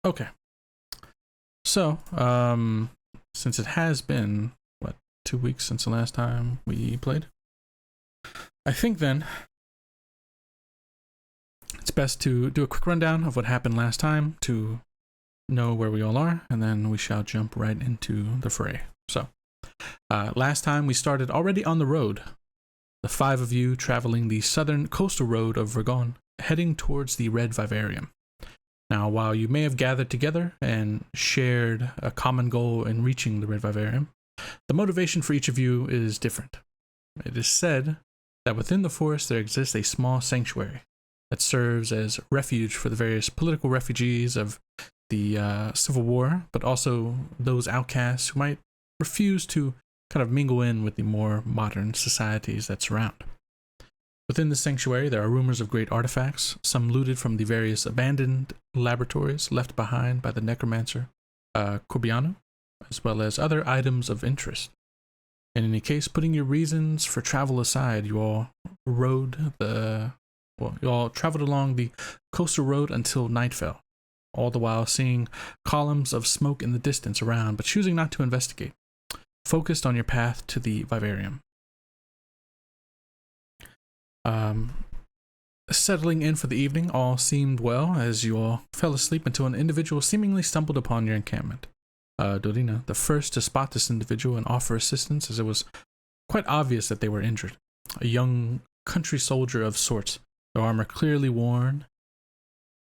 Okay. So, since it has been, what, 2 weeks since the last time we played, I think then it's best to do a quick rundown of what happened last time to know where we all are, and then we shall jump right into the fray. So, last time we started already on the road, the 5 of you traveling the southern coastal road of Vergon, heading towards the Red Vivarium. Now, while you may have gathered together and shared a common goal in reaching the Red Vivarium, the motivation for each of you is different. It is said that within the forest there exists a small sanctuary that serves as refuge for the various political refugees of the Civil War, but also those outcasts who might refuse to kind of mingle in with the more modern societies that surround. Within the sanctuary, there are rumors of great artifacts, some looted from the various abandoned laboratories left behind by the necromancer Corbiano, as well as other items of interest. In any case, putting your reasons for travel aside, you all traveled along the coastal road until night fell, all the while seeing columns of smoke in the distance around, but choosing not to investigate, focused on your path to the Vivarium. Settling in for the evening, all seemed well as you all fell asleep until an individual seemingly stumbled upon your encampment. Dorina, the first to spot this individual and offer assistance, as it was quite obvious that they were injured. A young country soldier of sorts, their armor clearly worn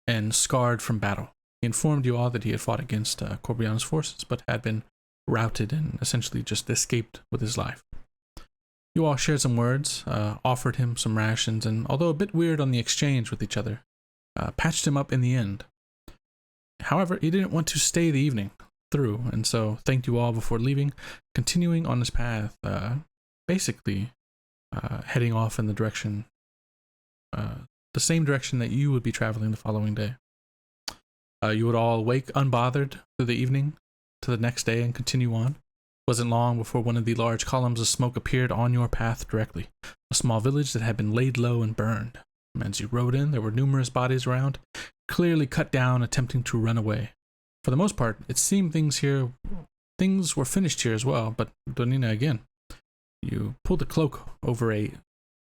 and scarred from battle. He informed you all that he had fought against Corbiano's forces, but had been routed and essentially just escaped with his life. You all shared some words, offered him some rations, and although a bit weird on the exchange with each other, patched him up in the end. However, he didn't want to stay the evening through, and so thanked you all before leaving, continuing on his path, basically heading off in the direction, the same direction that you would be traveling the following day. You would all wake unbothered through the evening to the next day and continue on. Wasn't long before one of the large columns of smoke appeared on your path directly, a small village that had been laid low and burned. As you rode in, there were numerous bodies around, clearly cut down, attempting to run away. For the most part, it seemed things were finished here as well, but Donina, again, you pulled a cloak over a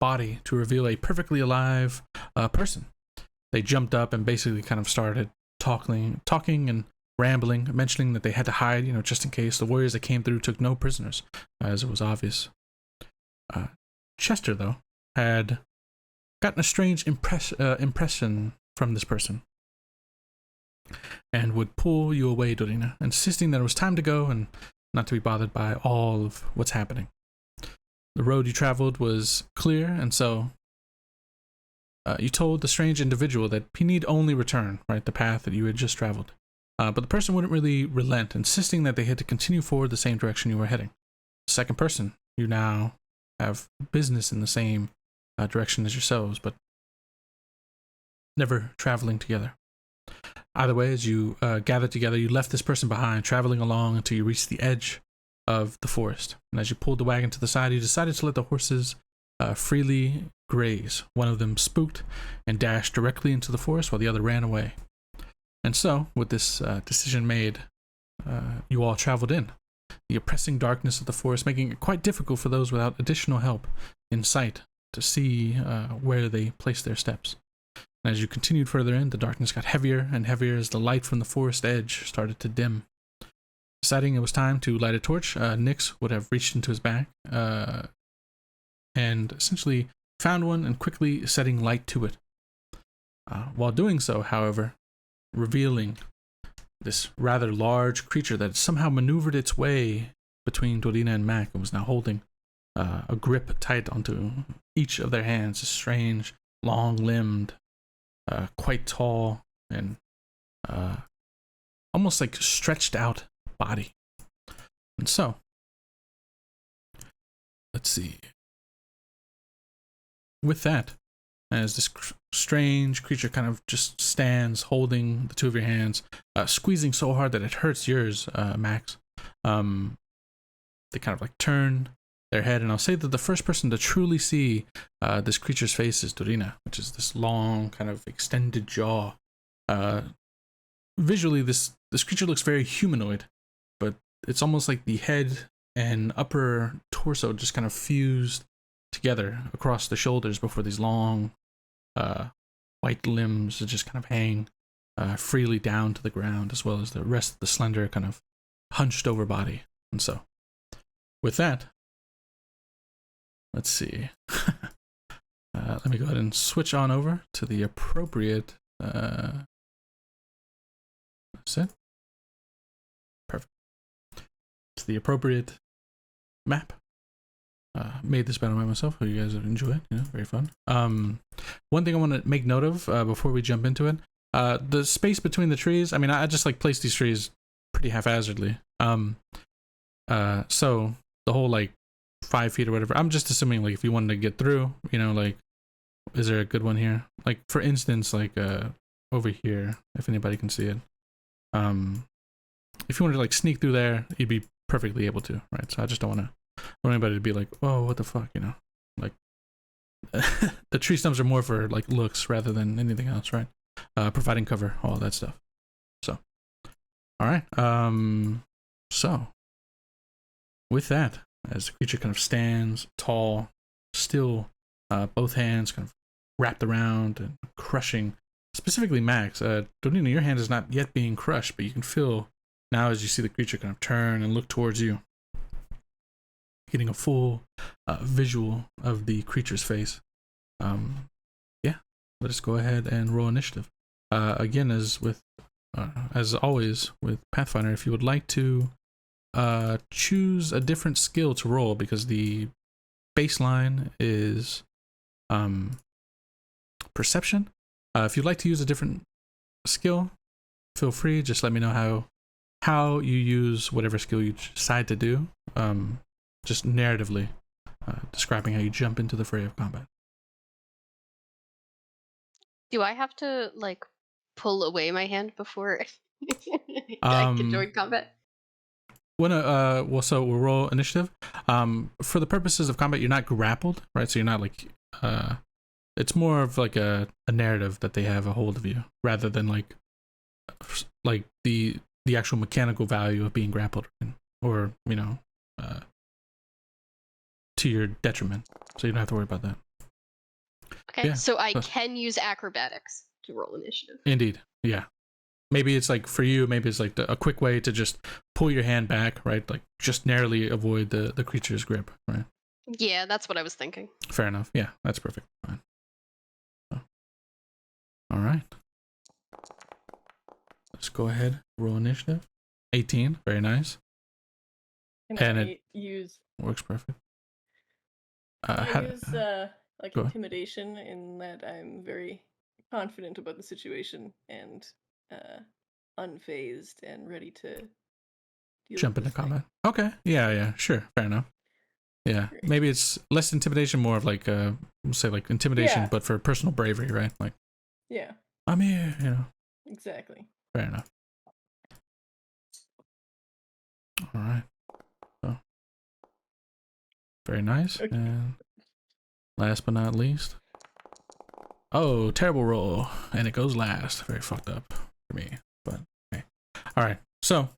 body to reveal a perfectly alive person. They jumped up and basically kind of started talking and rambling, mentioning that they had to hide, just in case. The warriors that came through took no prisoners, as it was obvious. Chester, though, had gotten a strange impression from this person, and would pull you away, Dorina, insisting that it was time to go and not to be bothered by all of what's happening. The road you traveled was clear, and so you told the strange individual that he need only return, the path that you had just traveled. But the person wouldn't really relent, insisting that they had to continue forward the same direction you were heading. The second person, you now have business in the same direction as yourselves, but never traveling together. Either way, as you gathered together, you left this person behind, traveling along until you reached the edge of the forest. And as you pulled the wagon to the side, you decided to let the horses freely graze. One of them spooked and dashed directly into the forest while the other ran away. And so, with this decision made, you all traveled in, the oppressing darkness of the forest making it quite difficult for those without additional help in sight to see where they placed their steps. And as you continued further in, the darkness got heavier and heavier as the light from the forest edge started to dim. Deciding it was time to light a torch, Nyx would have reached into his bag and essentially found one and quickly setting light to it. While doing so, however, revealing this rather large creature that had somehow maneuvered its way between Dorina and Mac and was now holding a grip tight onto each of their hands, a strange, long-limbed, quite tall, and almost like stretched out body. And so, let's see. With that, as this strange creature kind of just stands holding the two of your hands, squeezing so hard that it hurts yours, Max, they kind of turn their head, and I'll say that the first person to truly see this creature's face is Dorina, which is this long kind of extended jaw, visually this creature looks very humanoid, but it's almost like the head and upper torso just kind of fused together across the shoulders before these long white limbs that just kind of hang freely down to the ground, as well as the rest of the slender kind of hunched over body. And so with that, let's see. Let me go ahead and switch on over to the appropriate that's it. Perfect. To the appropriate map. Made this battle by myself. Hope you guys have enjoyed. Very fun. One thing I want to make note of before we jump into it, the space between the trees. I mean, I just like place these trees pretty haphazardly. So the whole like 5 feet or whatever. I'm just assuming like if you wanted to get through, like, is there a good one here? Like for instance, like over here, if anybody can see it. If you wanted to like sneak through there, you'd be perfectly able to, right? So I just don't want anybody to be like, oh, what the fuck, like the tree stumps are more for like looks rather than anything else, right? Providing cover, all that stuff. So, all right. So with that, as the creature kind of stands tall, still, both hands kind of wrapped around and crushing, specifically Max. Dorina, your hand is not yet being crushed, but you can feel now as you see the creature kind of turn and look towards you, getting a full visual of the creature's face. Yeah, let us go ahead and roll initiative. Again, as always with Pathfinder, if you would like to choose a different skill to roll, because the baseline is perception. If you'd like to use a different skill, feel free. Just let me know how you use whatever skill you decide to do. Just narratively describing how you jump into the fray of combat. Do I have to like pull away my hand before I can join combat? So we'll roll initiative. For the purposes of combat, you're not grappled, right? So you're not like it's more of like a narrative that they have a hold of you, rather than like the actual mechanical value of being grappled, or to your detriment. So you don't have to worry about that. Okay, yeah. So I can use acrobatics to roll initiative. Indeed, yeah. Maybe it's like for you, maybe it's like a quick way to just pull your hand back, right? Like just narrowly avoid the creature's grip, right? Yeah, that's what I was thinking. Fair enough. Yeah, that's perfect. Fine. So, all right. Let's go ahead. Roll initiative. 18. Very nice. And it use works perfect. I use like intimidation in that I'm very confident about the situation and unfazed and ready to jump into combat. Okay. Yeah, sure. Fair enough. Yeah. Great. Maybe it's less intimidation, more of like say like intimidation, but for personal bravery, right? Like, yeah, I'm here, Exactly. Fair enough. All right. So very nice. Okay. And last but not least, oh, terrible roll, and it goes last. Very fucked up for me, but okay. All right. So,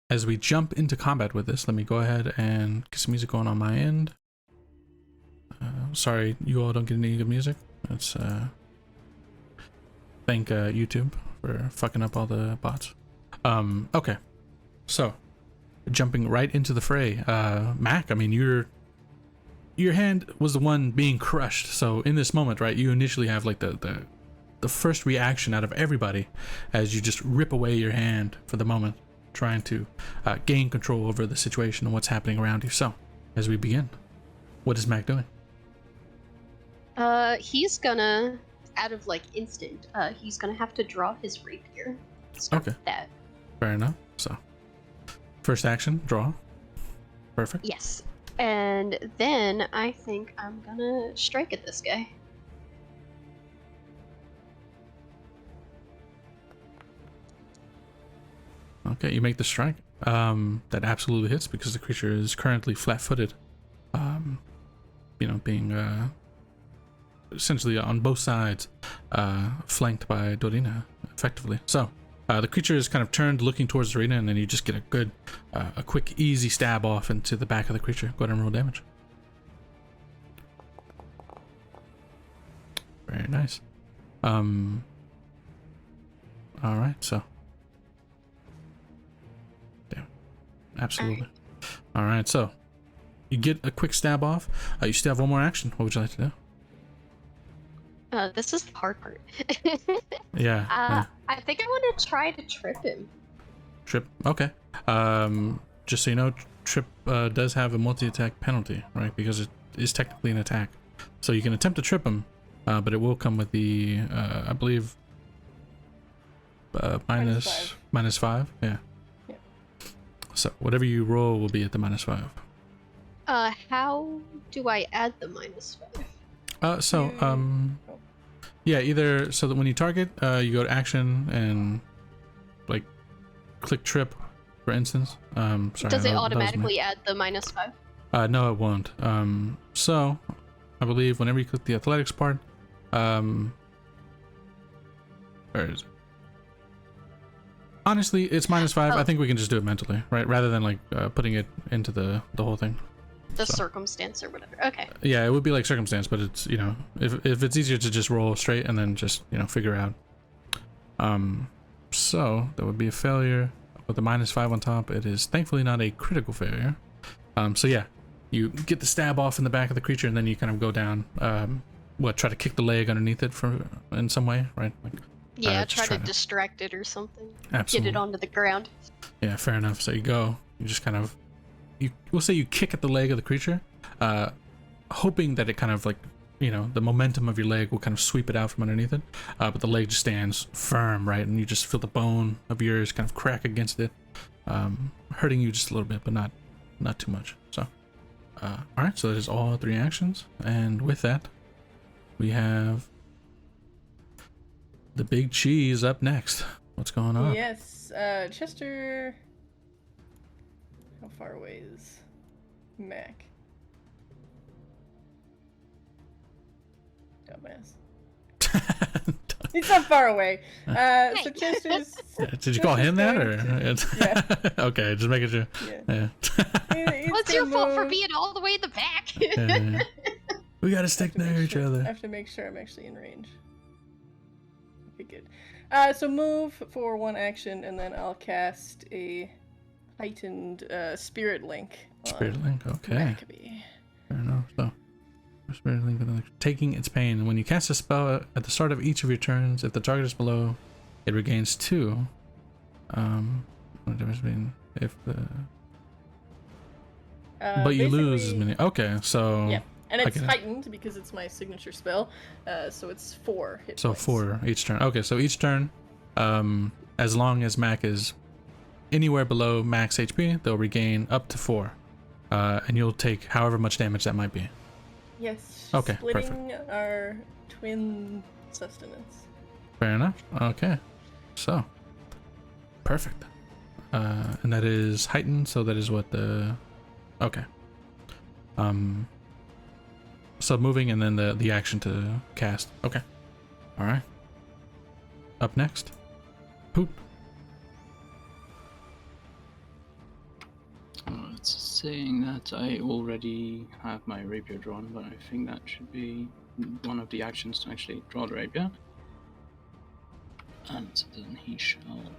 as we jump into combat with this, let me go ahead and get some music going on my end. Sorry, you all don't get any good music. That's thank YouTube for fucking up all the bots. Okay. So, jumping right into the fray, Mac. I mean, your hand was the one being crushed. So in this moment, right, you initially have like the first reaction out of everybody as you just rip away your hand for the moment, trying to gain control over the situation and what's happening around you. So, as we begin, what is Mac doing? He's gonna, out of like instinct, he's gonna have to draw his rapier. Okay. That. Fair enough. So, first action, draw. Perfect. Yes. And then I think I'm gonna strike at this guy. Okay, you make the strike. That absolutely hits because the creature is currently flat-footed. Being essentially on both sides, flanked by Dorina. effectively. So the creature is kind of turned, looking towards the arena, and then you just get a good, a quick, easy stab off into the back of the creature. Go ahead and roll damage. Very nice. All right, so. Damn. Absolutely. All right, so you get a quick stab off. You still have one more action. What would you like to do? This is the hard part. Yeah. I think I want to try to trip him. Trip. Okay. Just so you know, trip does have a multi-attack penalty, right? Because it is technically an attack. So you can attempt to trip him, but it will come with the, I believe, minus 5. Yeah. Yep. So whatever you roll will be at the -5. How do I add the -5? Yeah, either so that when you target, you go to action and like click trip, for instance. Sorry. Does it automatically add the -5? No, it won't. So I believe whenever you click the athletics part, where is it? Honestly, it's -5. I think we can just do it mentally, right? Rather than like putting it into the whole thing. The circumstance or whatever. Okay. Yeah, it would be like circumstance, but it's, you know, if it's easier to just roll straight and then just, you know, figure out. So that would be a failure with the -5 on top. It is thankfully not a critical failure. So yeah, you get the stab off in the back of the creature and then you kind of go down. Try to kick the leg underneath it in some way, right? Like, yeah, try to distract it or something. Absolutely. Get it onto the ground. Yeah, fair enough. So you just kind of, we'll say you kick at the leg of the creature, hoping that it kind of like, you know, the momentum of your leg will kind of sweep it out from underneath it, but the leg just stands firm, right? And you just feel the bone of yours kind of crack against it, hurting you just a little bit, but not too much. So, all right, so that is all 3 actions, and with that, we have the big cheese up next. What's going on? Yes, Chester. How far away is Mac? Dumbass. He's not far away. So Chester's. Did you call him that, or? Yeah. Okay, just making sure. Yeah. What's your fault for being all the way in the back? Yeah. We gotta stick near each other. I have to make sure I'm actually in range. Okay, good. So move for 1 action, and then I'll cast a heightened Spirit Link. Spirit Link, okay. Maccabee. Fair enough. So, Spirit Link, taking its pain. When you cast a spell at the start of each of your turns, if the target is below, it regains 2. What difference between if the. But you lose as many. Okay, so. Yeah. And it's heightened because it's my signature spell, so it's 4 hit points. 4 each turn. Okay, so each turn, as long as Mac is anywhere below max HP, they'll regain up to 4, and you'll take however much damage that might be. Yes. Okay, splitting our twin sustenance. Fair enough. Okay, so perfect. And that is heightened, so that is what the. Okay. So moving and then the action to cast. Okay. All right. Up next. Poop. It's saying that I already have my rapier drawn, but I think that should be one of the actions to actually draw the rapier. And then he shall...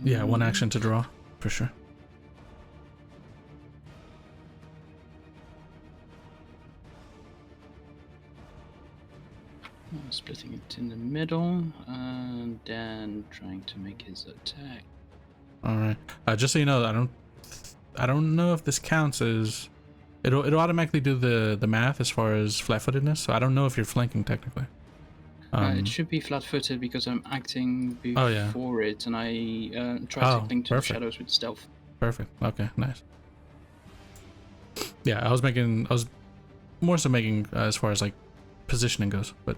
Yeah, 1 action to draw, for sure. Splitting it in the middle, and then trying to make his attack. All right. Just so you know, I don't know if this counts as it'll automatically do the math as far as flat-footedness. So I don't know if you're flanking technically. It should be flat-footed because I'm acting before it, and I try to cling to the shadows with stealth. Perfect. Okay. Nice. Yeah, I was more so making as far as like positioning goes, but.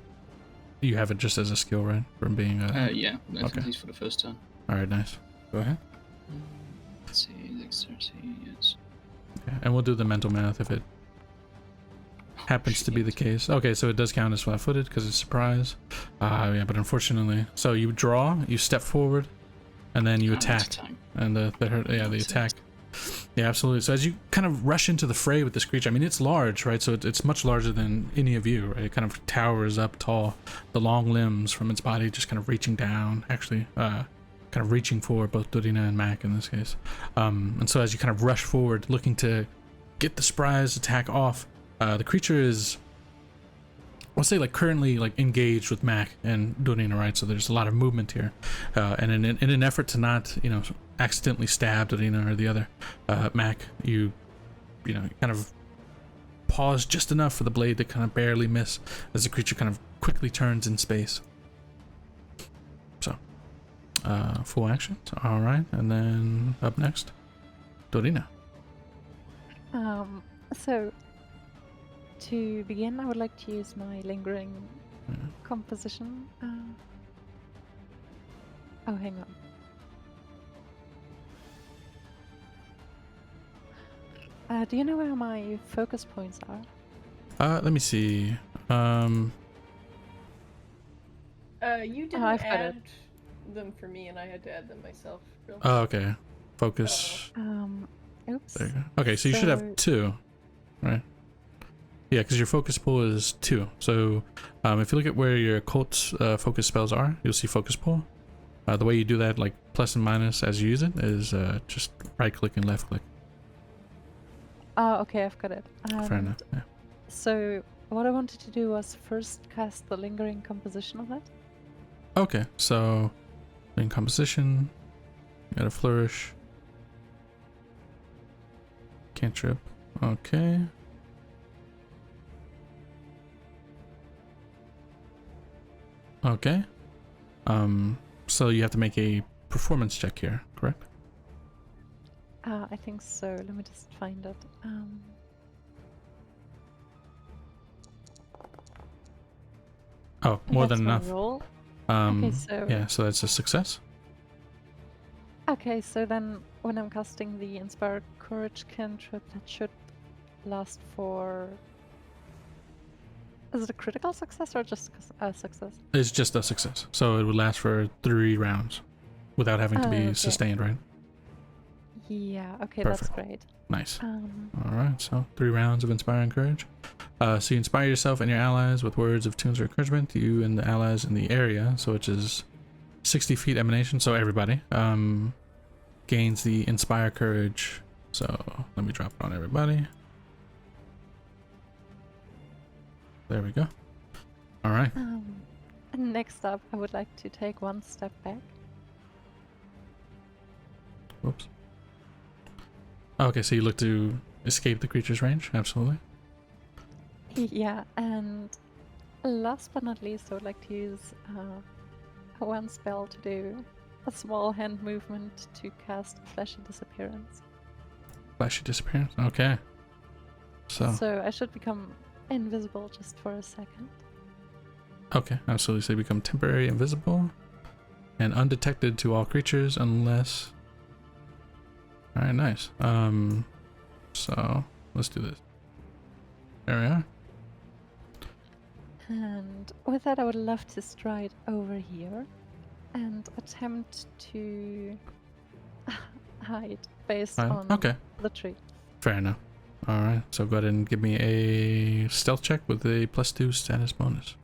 You have it just as a skill, right? From being yeah, at least for the first turn. Alright, nice. Go ahead. Let's see, dexterity, yes. Okay, and we'll do the mental math if it... happens to be the case. Okay, so it does count as flat-footed because it's surprise. Yeah, but unfortunately, so you draw, you step forward, and then you attack. And the attack. Yeah, absolutely. So as you kind of rush into the fray with this creature, I mean, it's large, right? So it's much larger than any of you, right? It kind of towers up tall. The long limbs from its body just kind of reaching down, actually, kind of reaching for both Dorina and Mac in this case. And so as you kind of rush forward, looking to get the surprise attack off, the creature is, I'll say, like currently like engaged with Mac and Dorina, right? So there's a lot of movement here, and in an effort to not, you know, accidentally stab Dorina or the other Mac, you know, kind of pause just enough for the blade to kind of barely miss as the creature kind of quickly turns in space. So full action. All right, and then up next, Dorina. So to begin, I would like to use my lingering composition. Oh, hang on. Do you know where my focus points are? Let me see. You didn't I've got add them for me, and I had to add them myself. Really. Oh, okay. Focus. Oops. There you go. Okay, so you should have 2, right? Yeah, because your focus pool is 2. So if you look at where your occult focus spells are, you'll see focus pool. The way you do that, like plus and minus as you use it, is just right click and left click. Oh, okay, I've got it. Fair enough. Yeah. So what I wanted to do was first cast the lingering composition of it. Okay, so in composition, you got a flourish. Cantrip. Okay. Okay. So you have to make a performance check here, correct? I think so. Let me just find it. Oh, more that's than my enough. Roll. Okay, so yeah, so that's a success. Okay, so then when I'm casting the Inspired Courage cantrip, that should last for... Is it a critical success or just a success? It's just a success. So it would last for 3 rounds without having to be okay. sustained, right? Yeah, okay, Perfect. that's great. Nice. Alright, so 3 rounds of Inspiring Courage. So you inspire yourself and your allies with words of tunes or encouragement. You and the allies in the area, so which is 60 feet emanation, so everybody, gains the Inspire Courage. So let me drop it on everybody. There we go. Alright. And next up, I would like to take 1 step back. Whoops. Okay, so you look to escape the creature's range? Absolutely. Yeah, and last but not least, I would like to use 1 spell to do a small hand movement to cast Fleshy Disappearance. Flashy disappearance? Okay. So I should become invisible just for a second. okay, absolutely. So you become temporary invisible and undetected to all creatures unless... Alright, nice. So let's do this. There we are. And with that, I would love to stride over here and attempt to hide based on the tree. Fair enough. Alright, so go ahead and give me a stealth check with a +2 status bonus.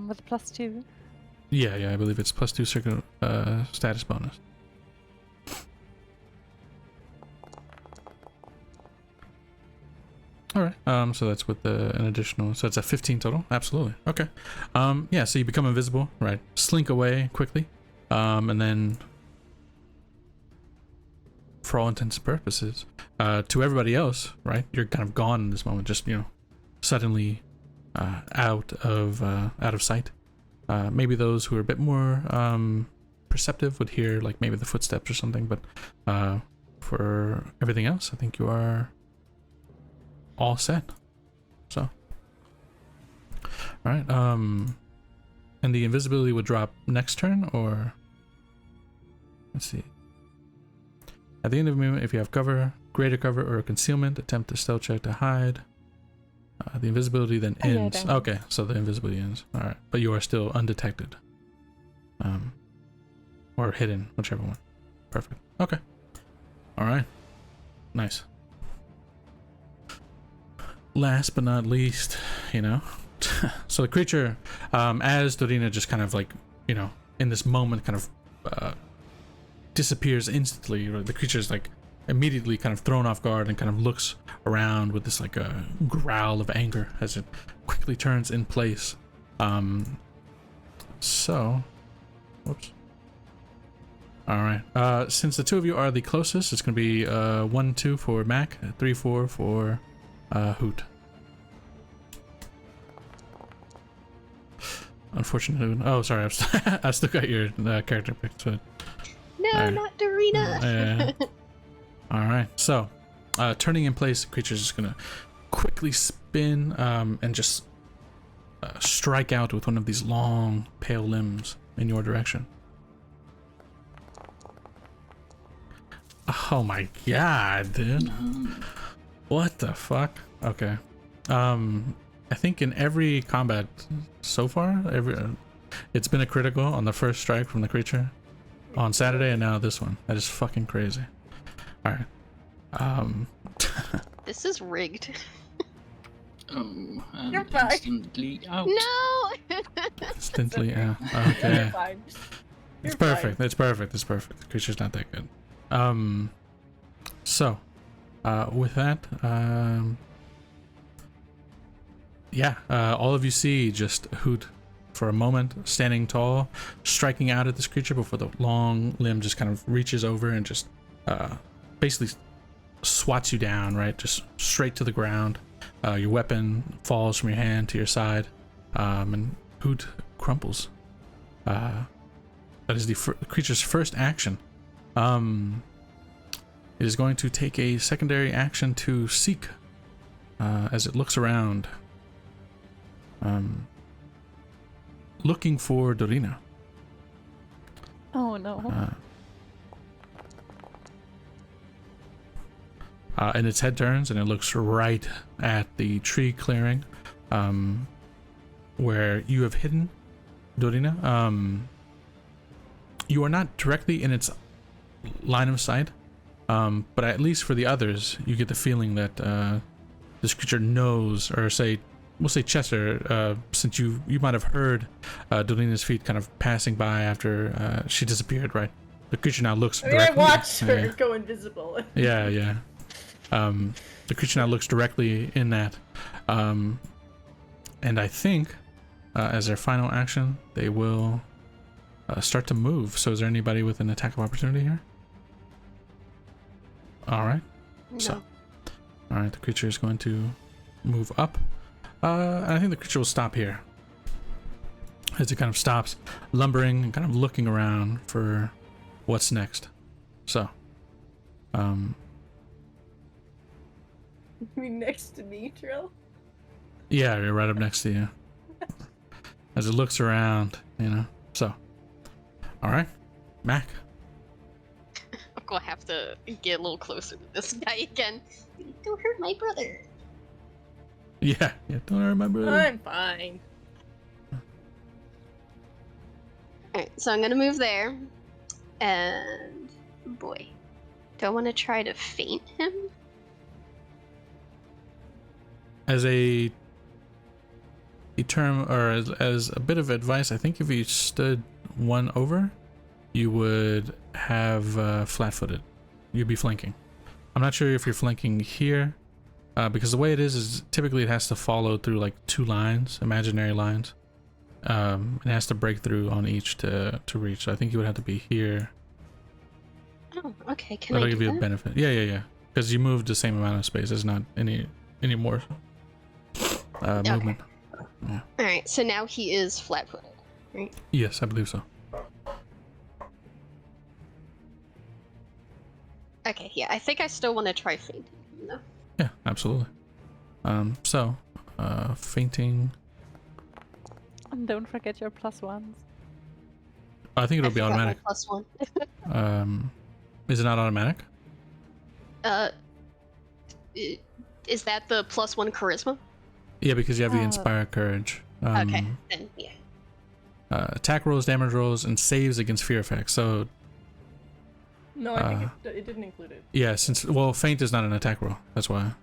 With +2? Yeah, I believe it's +2 circuit status bonus. Alright, so that's with an additional, so it's a 15 total. Absolutely. Okay. Yeah, so you become invisible, right? Slink away quickly. And then for all intents and purposes, to everybody else, right? You're kind of gone in this moment, just, you know, suddenly out of sight. Maybe those who are a bit more perceptive would hear like maybe the footsteps or something, but for everything else, I think you are all set. So, all right. And the invisibility would drop next turn, or let's see. At the end of a movement, if you have cover, greater cover, or concealment, attempt a stealth check to hide. The invisibility then ends. Yeah, okay, so the invisibility ends. All right, but you are still undetected. Or hidden, whichever one. Perfect. Okay. All right. Nice. Last but not least, you know, so the creature, as Dorina just kind of like, you know, in this moment kind of disappears instantly, the creature is like immediately kind of thrown off guard and kind of looks around with this like a growl of anger as it quickly turns in place. So, whoops. All right. Since the two of you are the closest, it's gonna be 1-2 for Mac, 3-4 for Hoot. Unfortunately, oh sorry, I've still got your character picked. So. No, Right. not Dorina. All right. So, turning in place, the creature is just gonna quickly spin and just strike out with one of these long, pale limbs in your direction. Oh my god, dude! What the fuck? Okay. I think in every combat so far, it's been a critical on the first strike from the creature on Saturday, and now this one. That is fucking crazy. All right. This is rigged. Oh, and You're fine. instantly out. No. Instantly, yeah. You're Okay. fine. It's You're perfect. fine. It's perfect. It's perfect. The creature's not that good. So, with that, yeah, all of you see just Hoot for a moment standing tall, striking out at this creature before the long limb just kind of reaches over and just basically swats you down, right? Just straight to the ground. Your weapon falls from your hand to your side, and Hoot crumples. That is the creature's first action. It is going to take a secondary action to seek as it looks around, looking for Dorina. Oh no. And its head turns and it looks right at the tree clearing where you have hidden Dorina. You are not directly in its line of sight, but at least for the others, you get the feeling that this creature knows, or we'll say Chester, since you might have heard Dorina's feet kind of passing by after she disappeared, right? The creature now looks I mean, directly. I watched her go invisible. Yeah. The creature now looks directly in that. And I think, as their final action, they will start to move. So is there anybody with an attack of opportunity here? Alright. No. So, alright, the creature is going to move up. And I think the creature will stop here. As it kind of stops, lumbering and kind of looking around for what's next. So, You mean next to me, Trill? yeah, you're right up next to you. As it looks around, you know. So, all right, Mac. I'm gonna have to get a little closer to this guy again. Don't hurt my brother. Yeah. Don't I remember? I'm fine. Alright, so I'm gonna move there. And boy. Do I want to try to feint him? As a term, or as a bit of advice, I think if you stood one over, you would have flat-footed. You'd be flanking. I'm not sure if you're flanking here, because the way it is typically it has to follow through like two lines, imaginary lines. It has to break through on each to reach. So I think you would have to be here. Oh, okay. Can That'll I give do you a that? benefit. Yeah. Because you moved the same amount of space. There's not any more movement. Yeah. Alright, so now he is flat-footed, right? Yes, I believe so. Okay, yeah, I think I still want to try fainting him, though. Yeah, absolutely. So, fainting. And don't forget your +1s. I think it'll be forgot my automatic. +1. Is it not automatic? Is that the +1 charisma? Yeah, because you have the Oh. Inspire Courage. Okay, then yeah. Attack rolls, damage rolls, and saves against fear effects. So No, I think it didn't include it. yeah, since feint is not an attack roll. That's why.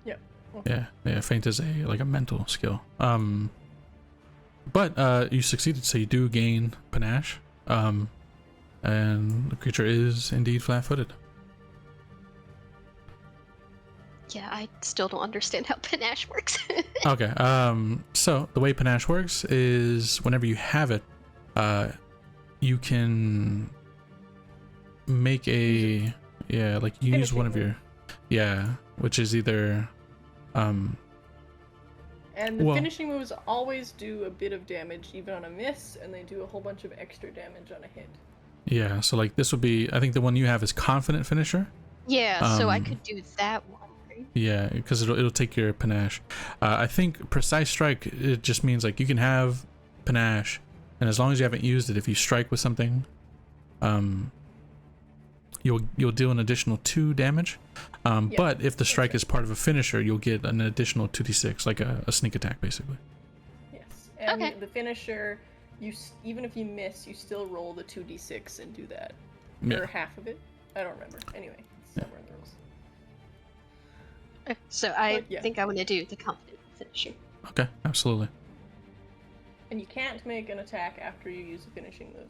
Yep. Okay. Yeah, feint is a mental skill. But you succeeded, so you do gain panache. And the creature is indeed flat-footed. Yeah, I still don't understand how panache works. Okay. So the way panache works is whenever you have it, you can make use Finishing one of move. your which is either And the well- finishing moves always do a bit of damage, even on a miss, and they do a whole bunch of extra damage on a hit. yeah. So like this would be, I think the one you have is confident finisher. Yeah, so I Um, could do that one, right? Yeah, because it'll take your panache. I think precise strike, it just means like you can have panache, and as long as you haven't used it, if you strike with something, you'll deal an additional 2 damage. Yeah, But if the strike right. is part of a finisher, you'll get an additional 2d6, like a sneak attack, basically. Yes. And Okay. the finisher, even if you miss, you still roll the 2d6 and do that. Yeah. Or half of it. I don't remember. Anyway, it's somewhere in the rules. So I But, yeah. think I want to do the confident finisher. Okay, absolutely. And you can't make an attack after you use a finishing move.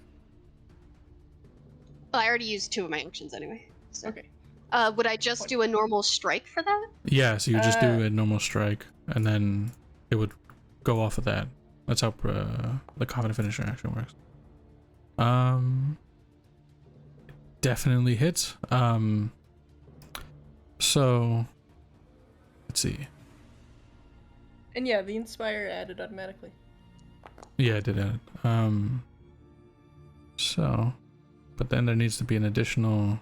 Well, I already used 2 of my actions anyway. So. Okay. Would I just do a normal strike for that? Yeah, so you just do Uh, a normal strike, and then it would go off of that. That's how the confident finisher action works. Definitely hits. So let's see. And yeah, the Inspire added automatically. Yeah, I did add it. So, but then there needs to be an additional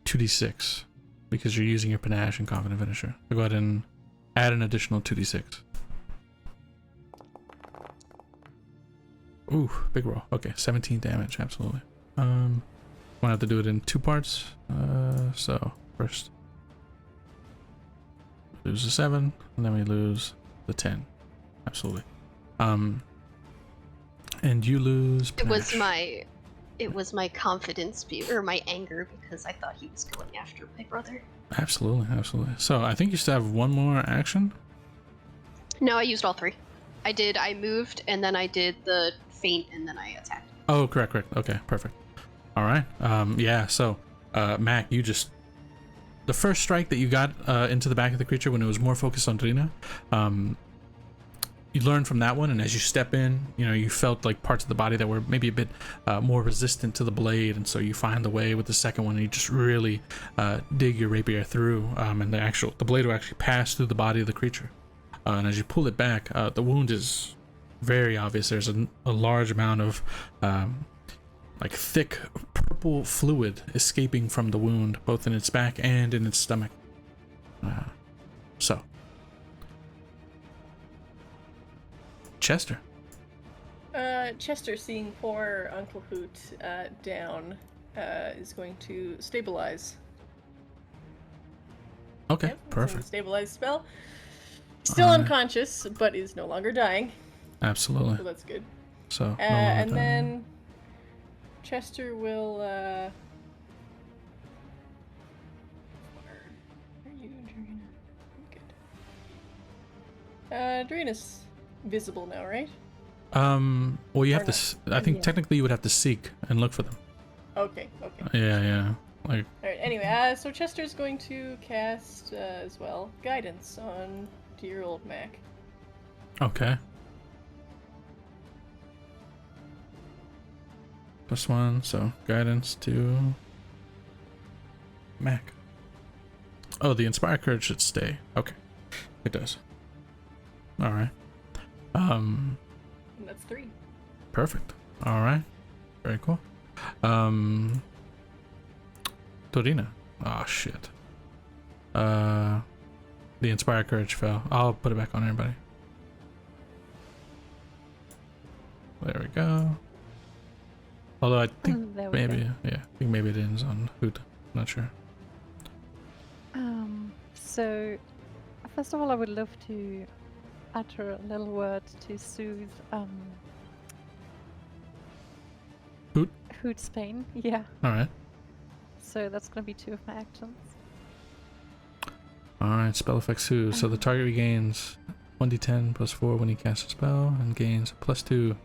2d6 because you're using your panache and confident finisher. So go ahead and add an additional 2d6. Ooh, big roll. Okay, 17 damage, absolutely. Wanna have to do it in 2 parts. So first lose the 7, and then we lose the 10. Absolutely. And you lose panache. It was my confidence or my anger because I thought he was going after my brother. Absolutely. So I think you still have one more action. No, I used all 3. I moved and then I did the feint and then I attacked. Oh, correct. Okay, perfect. All right. Yeah. So, Mac, you just the first strike that you got into the back of the creature when it was more focused on Drina, you learned from that one, and as you step in, you felt like parts of the body that were maybe a bit more resistant to the blade, and so you find the way with the second one, and you just really dig your rapier through, and the blade will actually pass through the body of the creature. And as you pull it back, the wound is very obvious. There's a large amount of like thick purple fluid escaping from the wound, both in its back and in its stomach. So, Chester. Chester, seeing poor Uncle Hoot down, is going to stabilize. Okay, Yep, using the perfect. Stabilize spell. Still Alright. unconscious, but is no longer dying, Absolutely. so that's good. So, no And longer dying. then Chester will. Where are you, Drina? Good. Drina's visible now, right? Well, you have Or to. I think Yeah. technically you would have to seek and look for them. Okay. Yeah. Like, Alright, anyway, so Chester's going to cast as well guidance on dear old Mac. okay. +1, so guidance to Mac. Oh, the Inspire Courage should stay. Okay, it does. All right. And that's 3. Perfect. All right. Very cool. Dorina. Oh shit. The Inspire Courage fell. I'll put it back on everybody. There we go. Although I think There we maybe, go. yeah, I think maybe it ends on Hoot. Not sure. So, first of all, I would love to utter a little word to soothe Hoot? Hoot's pain. Yeah. All right. So that's gonna be 2 of my actions. All right. Spell effect Soothe. So the target regains 1d10 plus 4 when he casts a spell and gains plus 2.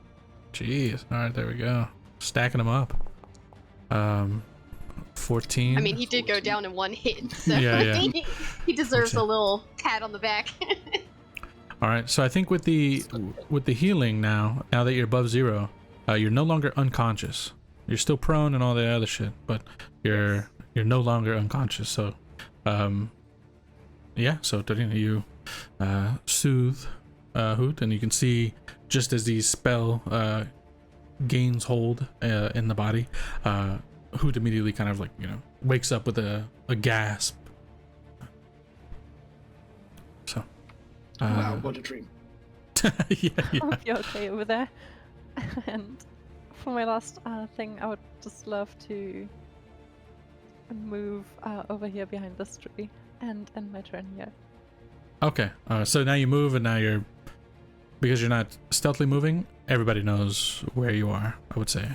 Jeez. All right. There we go. Stacking them up. 14. I mean, he did go down in one hit, so Yeah. he deserves Okay. a little pat on the back. All right. So I think with the healing now that you're above 0, you're no longer unconscious. You're still prone and all the other shit, but you're no longer unconscious. So, yeah. So Dorina, you soothe Hoot, and you can see just as the spell gains hold in the body, Hoot immediately kind of like, wakes up with a gasp. So, Wow, what a dream. yeah. Hope you're okay over there. And for my last thing, I would just love to move over here behind this tree and end my turn here. Okay. So now you move, and now because you're not stealthily moving, everybody knows where you are, I would say.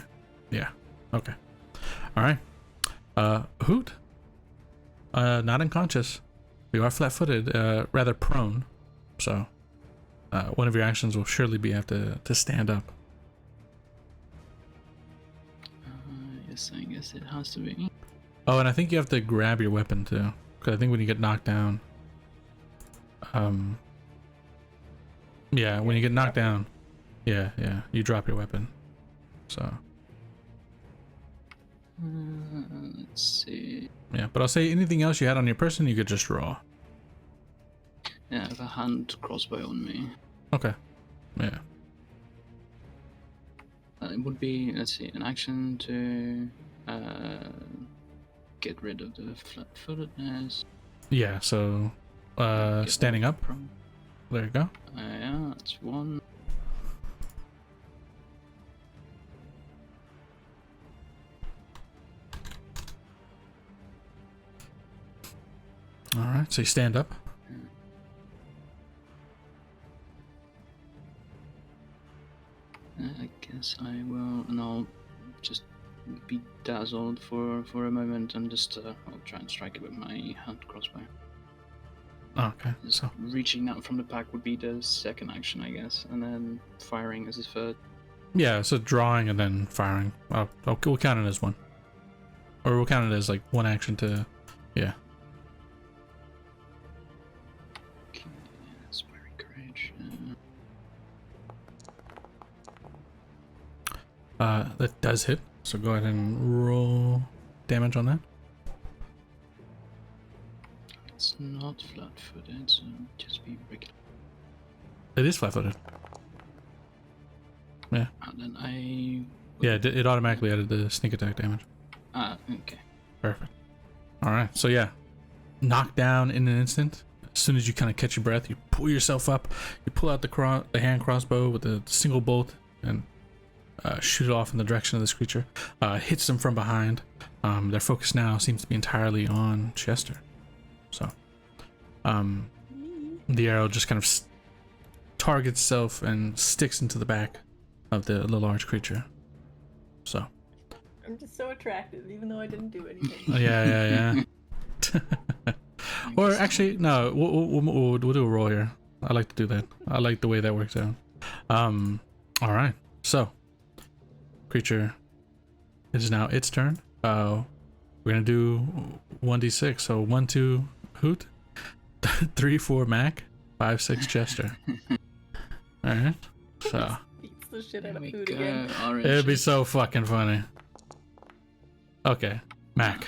Yeah. Okay. All right. Hoot. Not unconscious. You are flat-footed, rather prone. So, one of your actions will surely be have to stand up. Yes, I guess it has to be. Oh, and I think you have to grab your weapon too, because I think when you get knocked down, yeah, when you get knocked down, yeah, you drop your weapon. So, Let's see. yeah, but I'll say anything else you had on your person, you could just draw. Yeah, I have a hand crossbow on me. Okay. Yeah. It would be, let's see, an action to get rid of the flat-footedness. Yeah. So, Get standing off up. from- There you go. Yeah, that's one. All right. So you stand up. I guess I will, and I'll just be dazzled for a moment, and just I'll try and strike it with my hand crossbow. Okay. Just So, reaching out from the pack would be the second action, I guess, and then firing as his third. yeah. So drawing and then firing. Oh, we'll count it as one. Or we'll count it as like one action to, yeah. Okay, Inspiring Courage. That does hit. So go ahead and roll damage on that. It's not flat-footed, so just be regular. It is flat-footed. Yeah. And then I. Yeah, it automatically added the sneak attack damage. Okay. Perfect. All right. So yeah, knocked down in an instant. As soon as you kind of catch your breath, you pull yourself up. You pull out the hand crossbow with a single bolt and shoot it off in the direction of this creature. Hits them from behind. Their focus now seems to be entirely on Chester. So, the arrow just kind of targets itself and sticks into the back of the large creature. So, I'm just so attractive, even though I didn't do anything. yeah. Or actually, no. We'll do a roll here. I like to do that. I like the way that works out. All right. So, creature, it is now its turn. We're gonna do 1d6. So 1, 2, Hoot, 3, 4, Mac, 5, 6, Chester. All right. So Beats the shit out There of we food go, again. orange. it'd be so fucking funny. Okay, Mac.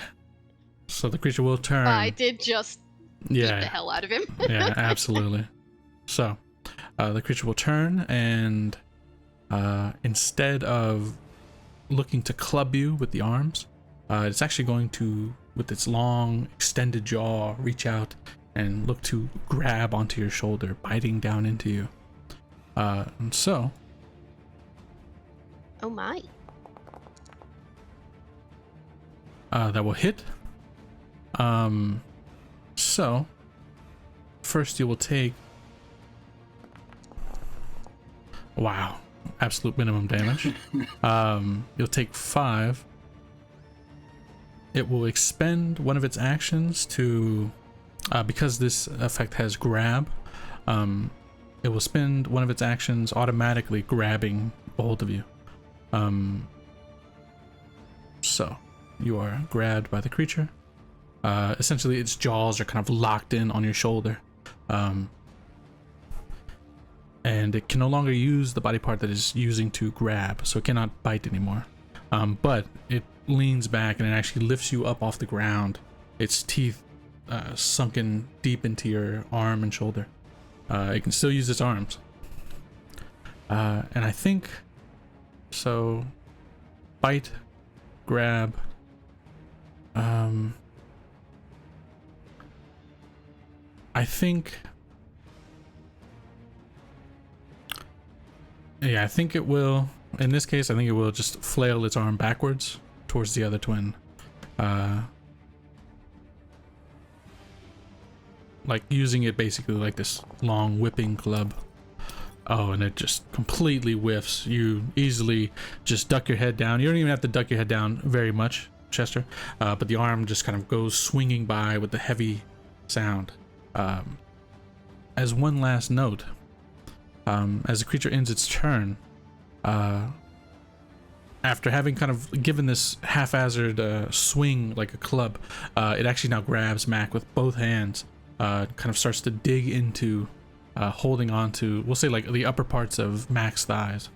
So the creature will turn. I did just beat the Yeah. hell out of him. Yeah, absolutely. So, the creature will turn and, instead of looking to club you with the arms, it's actually going to, with its long, extended jaw, reach out and look to grab onto your shoulder, biting down into you. And so, Oh my. that will hit. So first you will take, wow, absolute minimum damage. You'll take 5. It will expend one of its actions to, because this effect has grab, it will spend one of its actions automatically grabbing a hold of you. So you are grabbed by the creature. Essentially its jaws are kind of locked in on your shoulder. And it can no longer use the body part that is using to grab, so it cannot bite anymore. But it leans back and it actually lifts you up off the ground, its teeth sunken deep into your arm and shoulder. It can still use its arms. And I think, so, bite, grab, I think, yeah, I think it will, in this case, I think it will just flail its arm backwards towards the other twin. Like using it basically like this long whipping club. Oh, and it just completely whiffs. You easily just duck your head down. You don't even have to duck your head down very much, Chester, but the arm just kind of goes swinging by with the heavy sound. As one last note, as the creature ends its turn, after having kind of given this haphazard swing like a club, it actually now grabs Mac with both hands, kind of starts to dig into, holding on to, we'll say like the upper parts of Mac's thighs,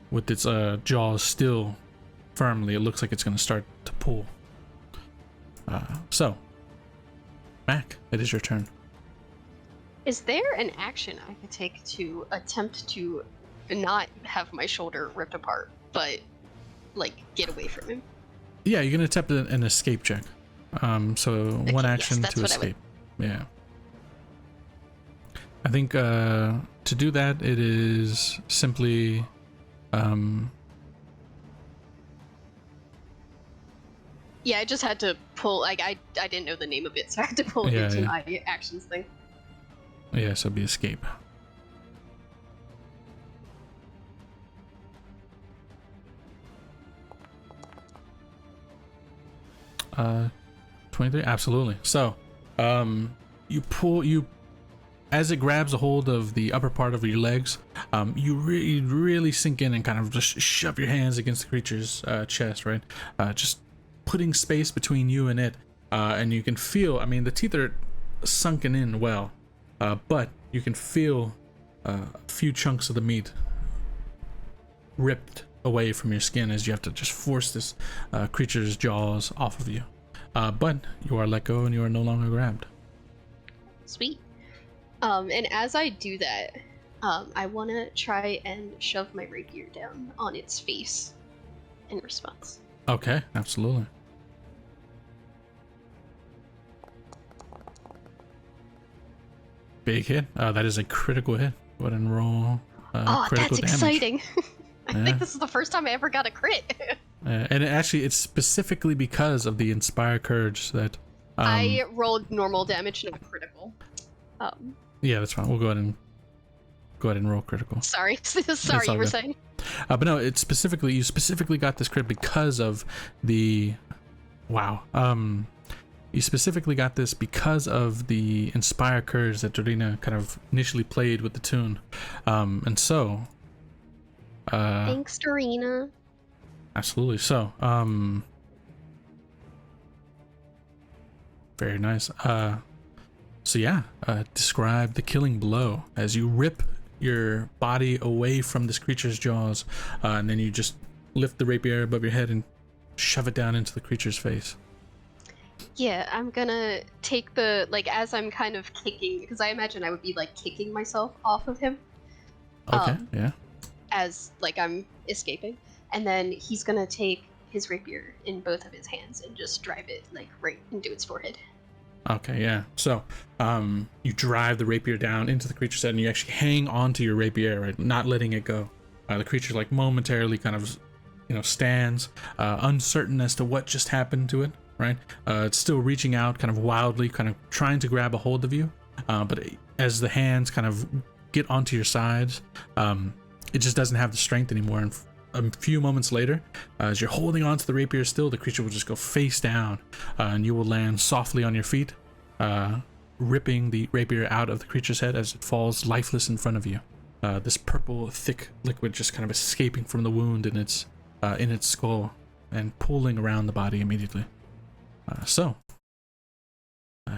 with its jaws still firmly. It looks like it's going to start to pull. So, Mac, it is your turn. Is there an action I could take to attempt to not have my shoulder ripped apart, but like get away from him? Yeah, you're gonna attempt an escape check. So Okay, one yes, action that's to what I would- escape. Yeah. I think to do that, it is simply Yeah, I just had to pull, like, I didn't know the name of it, so I had to pull it Yeah, into yeah. my actions thing. yeah, so it'd be escape. Uh, 23, absolutely. So, you as it grabs a hold of the upper part of your legs, you really sink in and kind of just shove your hands against the creature's chest, right? Just putting space between you and it, and you can feel, I mean, the teeth are sunken in well, but you can feel a few chunks of the meat ripped away from your skin as you have to just force this creature's jaws off of you. But you are let go and you are no longer grabbed. Sweet. And as I do that, I want to try and shove my rapier down on its face in response. Okay, absolutely. Big hit. That is a critical hit. Go ahead and roll Oh, critical that's damage. exciting! I Yeah. think this is the first time I ever got a crit. And it's specifically because of the Inspire Courage that... I rolled normal damage, no critical. Yeah, that's fine. We'll go ahead and roll critical. Sorry, sorry, all you were good. saying? But no, you specifically got this crit because of the... Wow. You specifically got this because of the Inspire Courage that Dorina kind of initially played with the tune. And so... Thanks, Dorina. Absolutely. So, very nice. So yeah, describe the killing blow as you rip your body away from this creature's jaws, and then you just lift the rapier above your head and shove it down into the creature's face. Yeah, I'm gonna take the, like, as I'm kind of kicking, because I imagine I would be, like, kicking myself off of him. Okay, yeah. As, like, I'm escaping. And then he's gonna take his rapier in both of his hands and just drive it, like, right into its forehead. Okay, yeah. So, you drive the rapier down into the creature's head and you actually hang onto your rapier, right? Not letting it go. The creature, like, momentarily kind of stands, uncertain as to what just happened to it, right? It's still reaching out, kind of wildly, kind of trying to grab a hold of you. But as the hands kind of get onto your sides, it just doesn't have the strength anymore. And a few moments later, as you're holding onto the rapier still, the creature will just go face down, and you will land softly on your feet, ripping the rapier out of the creature's head as it falls lifeless in front of you. This purple, thick liquid just kind of escaping from the wound in its skull and pooling around the body immediately. So,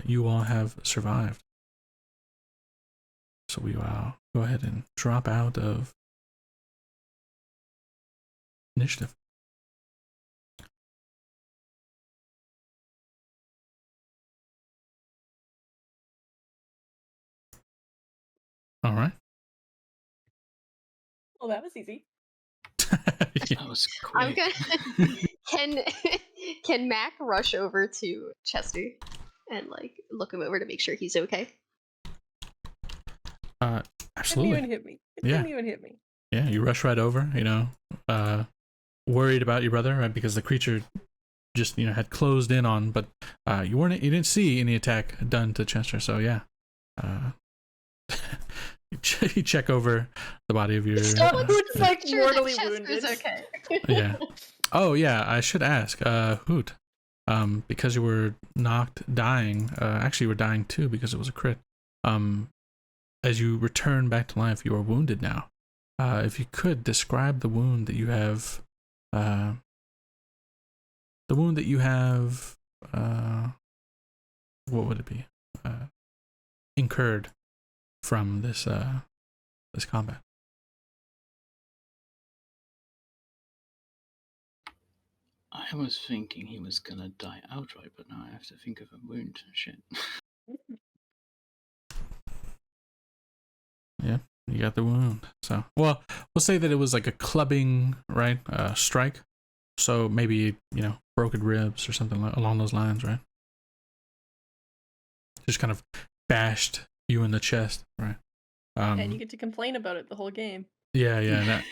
you all have survived. So we will go ahead and drop out of initiative. All right. Well, that was easy. That was I'm quick. gonna. Can Mac rush over to Chester and like look him over to make sure he's okay? Absolutely. Didn't even hit me. It Yeah. didn't even hit me. Yeah, you rush right over, worried about your brother, right? Because the creature just, had closed in on, but you didn't see any attack done to Chester, so yeah. You check over the body of your... Hoot's like Sure that mortally Chester's wounded. okay. Yeah. Oh, yeah, I should ask, Hoot, because you were knocked dying, actually you were dying too because it was a crit. As you return back to life, you are wounded now. If you could describe the wound that you have, what would it be? Incurred from this combat. I was thinking he was gonna die outright, but now I have to think of a wound. Shit. Yeah, you got the wound. So, well, we'll say that it was like a clubbing, right? Strike. So maybe, broken ribs or something along those lines, right? Just kind of bashed you in the chest, right? And you get to complain about it the whole game. Yeah, that,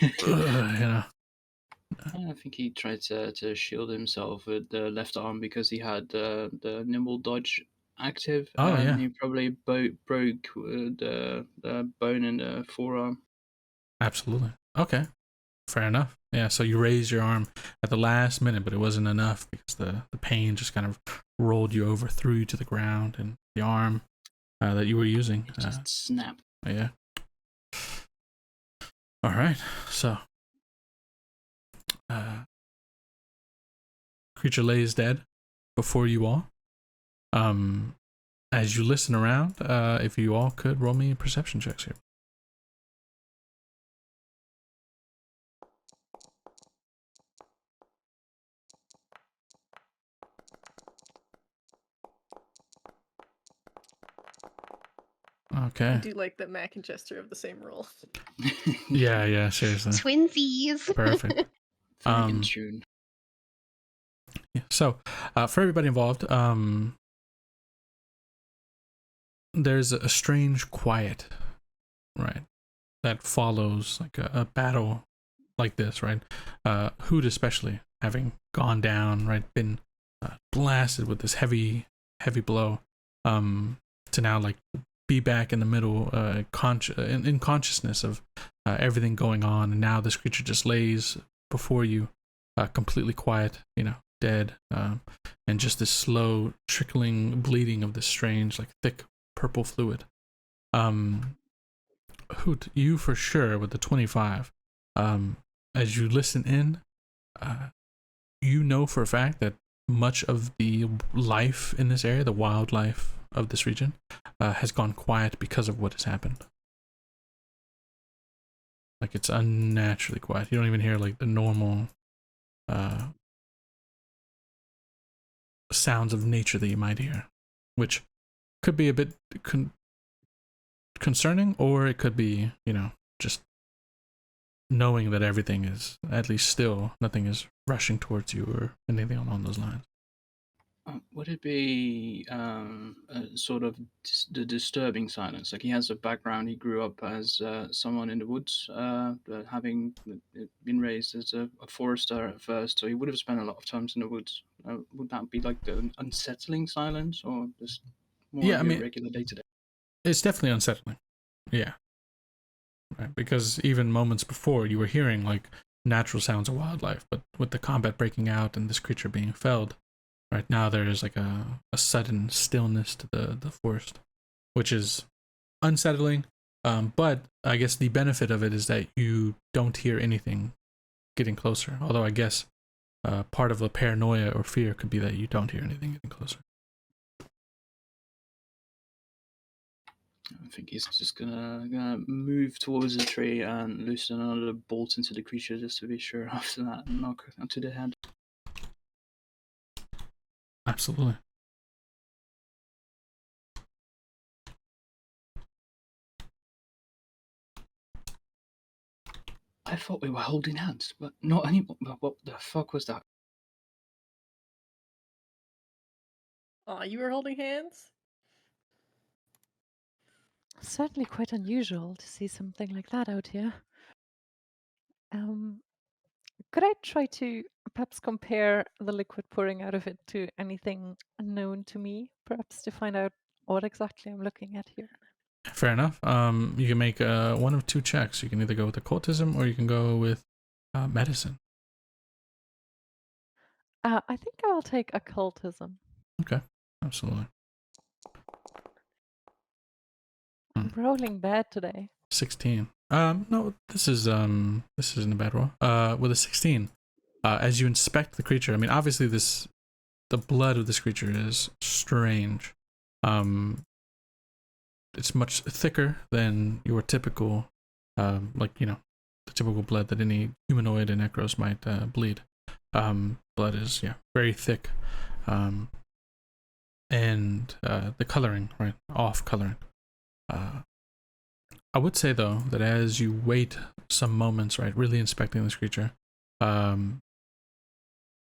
I think he tried to shield himself with the left arm because he had the nimble dodge active, Oh, and yeah. he probably broke the bone in the forearm. Absolutely. Okay. Fair enough. Yeah, so you raised your arm at the last minute, but it wasn't enough because the pain just kind of rolled you over, threw you to the ground, and the arm that you were using. It just snapped. Yeah. All right. So, creature lays dead before you all. As you listen around, if you all could roll me perception checks here. Okay. I do like that Mac and Chester have the same roll. Yeah, seriously. Twinsies. Perfect. Very in tune. Yeah. So, for everybody involved, there's a strange quiet, right, that follows like a battle like this, right? Hoot especially, having gone down, right, been blasted with this heavy blow, to now like be back in the middle, in consciousness of everything going on, and now this creature just lays before you, completely quiet, dead, and just this slow trickling bleeding of this strange, like thick purple fluid. Hoot, you for sure with the 25. As you listen in, you know for a fact that much of the life in this area, the wildlife of this region, has gone quiet because of what has happened. Like it's unnaturally quiet. You don't even hear like the normal sounds of nature that you might hear, which could be a bit concerning, or it could be, just knowing that everything is at least still, nothing is rushing towards you or anything along those lines. Would it be sort of the disturbing silence? Like he has a background. He grew up as someone in the woods, having been raised as a forester at first, so he would have spent a lot of times in the woods. Would that be like the unsettling silence, or just more Yeah, of I your mean, regular day to day? it's definitely unsettling. Yeah. Right? Because even moments before, you were hearing like natural sounds of wildlife, but with the combat breaking out and this creature being felled, right now there is like a sudden stillness to the forest, which is unsettling. But I guess the benefit of it is that you don't hear anything getting closer. Although I guess part of the paranoia or fear could be that you don't hear anything getting closer. I think he's just gonna move towards the tree and loosen another bolt into the creature just to be sure. After that, knock to the head. Absolutely. I thought we were holding hands, but not anymore. But what the fuck was that? Aw, you were holding hands? Certainly quite unusual to see something like that out here. Could I try to perhaps compare the liquid pouring out of it to anything known to me, perhaps to find out what exactly I'm looking at here? Fair enough. You can make one of two checks. You can either go with occultism or you can go with medicine. I think I'll take occultism. Okay, absolutely. I'm rolling bad today. 16. No, this isn't a bad roll. With a 16, as you inspect the creature, I mean, obviously the blood of this creature is strange. It's much thicker than your typical, the typical blood that any humanoid in Ekros might bleed. Blood is very thick, and the coloring, right, off coloring. I would say though that as you wait some moments, right, really inspecting this creature, kind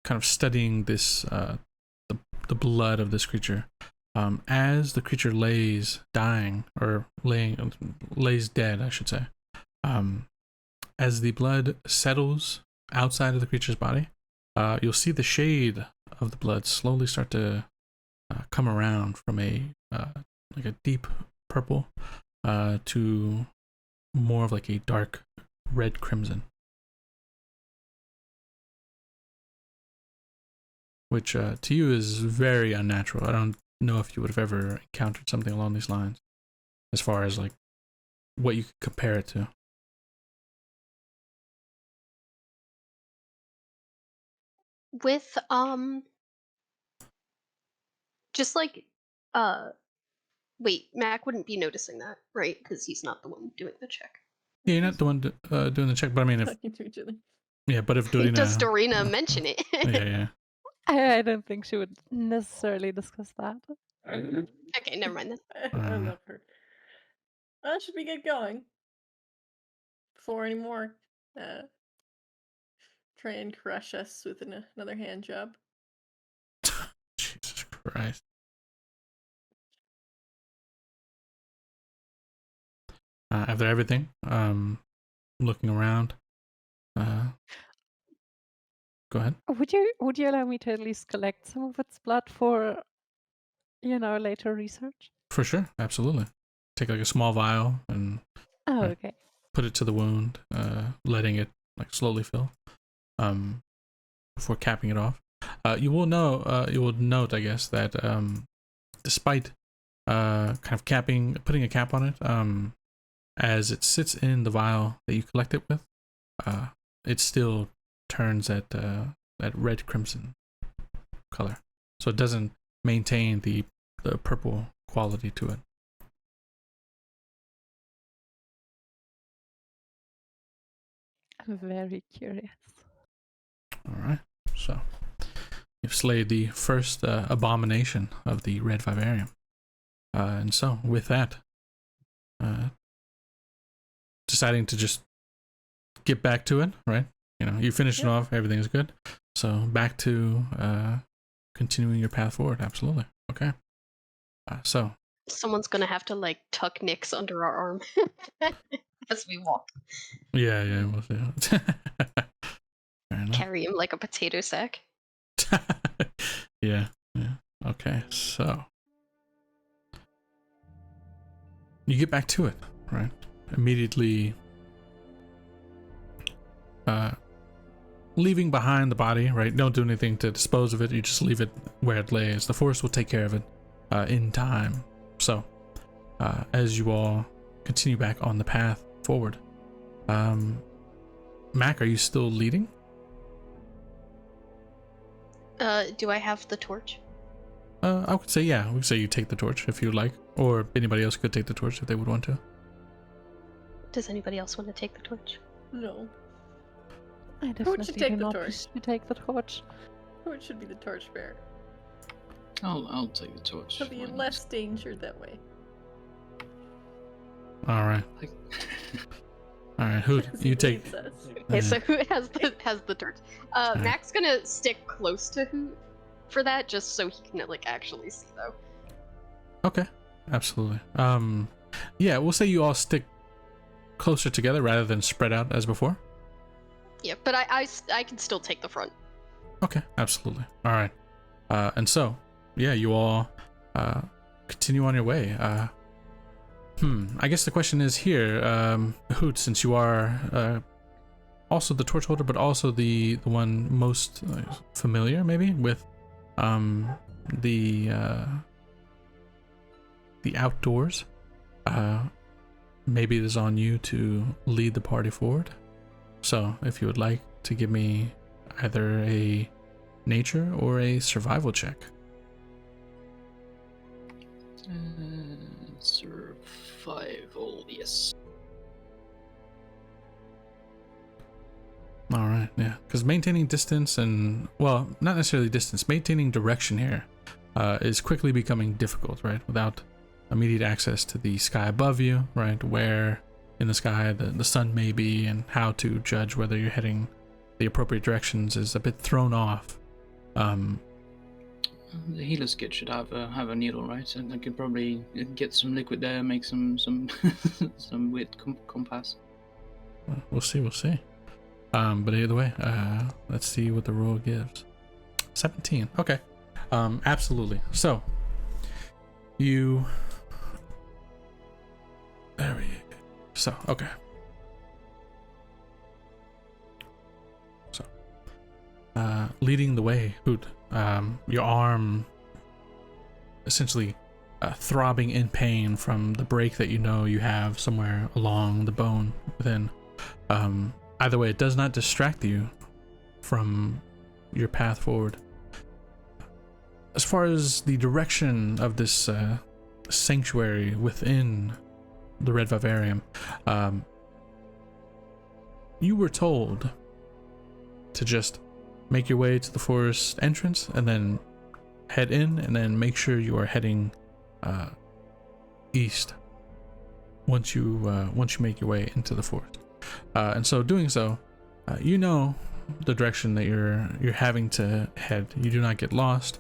of studying this the blood of this creature, as the creature lays dying or lays dead, I should say, as the blood settles outside of the creature's body, you'll see the shade of the blood slowly start to come around from a deep purple to more of like a dark red crimson, which to you is very unnatural. I don't know if you would have ever encountered something along these lines as far as like what you could compare it to. With just like wait, Mac wouldn't be noticing that, right? Because he's not the one doing the check. Yeah, you're not the one doing the check, but I mean, if Talking to each other. yeah, but if Dorina, Does Dorina mention it? yeah, I don't think she would necessarily discuss that. Okay, never mind then. I love her. Should we get going? Before any more try and crush us with another hand job. Jesus Christ. After everything, looking around, go ahead. Would you allow me to at least collect some of its blood for, later research? For sure, absolutely. Take like a small vial and Oh, right, okay. put it to the wound, letting it like slowly fill, before capping it off. You will note, I guess, that despite kind of putting a cap on it, as it sits in the vial that you collect it with, it still turns that red crimson color, so it doesn't maintain the purple quality to it. I'm very curious. All right, so you've slayed the first abomination of the red vivarium, and so with that, deciding to just get back to it, right? You finished it off, everything's good. So back to continuing your path forward. Absolutely. Okay. So Someone's gonna have to like tuck Nyx under our arm as we walk. yeah, we'll see. Fair enough. Carry him like a potato sack. Yeah. Okay, so you get back to it, right? Immediately leaving behind the body, right? Don't do anything to dispose of it. You just leave it where it lays. The forest will take care of it in time. So as you all continue back on the path forward, Mac, are you still leading? Do I have the torch? I would say, yeah. We could say you take the torch if you would like, or anybody else could take the torch if they would want to. Does anybody else want to take the torch? No. I Who definitely should take do the not torch? wish to take the torch. Who should be the torch bearer? I'll take the torch. He'll be in less danger that way. All right. All right. Who Because he you take? leads us. Okay, so who has the torch? Mac's gonna stick close to Hoot for that, just so he can like actually see though. Okay. Absolutely. Yeah. We'll say you all stick closer together rather than spread out as before. Yeah, but I can still take the front. Okay. Absolutely. All right. And so, yeah, you all continue on your way. I guess the question is here, Hoot, since you are also the torch holder, but also the one most familiar, maybe, with the outdoors. Maybe it is on you to lead the party forward. So, if you would like to give me either a nature or a survival check. Survival, yes. All right, yeah, because maintaining distance and, well, not necessarily distance, maintaining direction here is quickly becoming difficult, right? Without immediate access to the sky above you, right? Where in the sky the sun may be, and how to judge whether you're heading the appropriate directions is a bit thrown off. The healer's kit should have a needle, right? And I could probably get some liquid there, make some some weird compass. We'll see. But either way, let's see what the roll gives. 17. Okay. Absolutely. So you. There we go. So okay. So, leading the way, Hoot. Your arm essentially throbbing in pain from the break that you know you have somewhere along the bone within. Either way, it does not distract you from your path forward. As far as the direction of this sanctuary within the Red Vivarium, you were told to just make your way to the forest entrance and then head in, and then make sure you are heading east once you make your way into the forest. And so doing so, you know the direction that you're having to head. You do not get lost.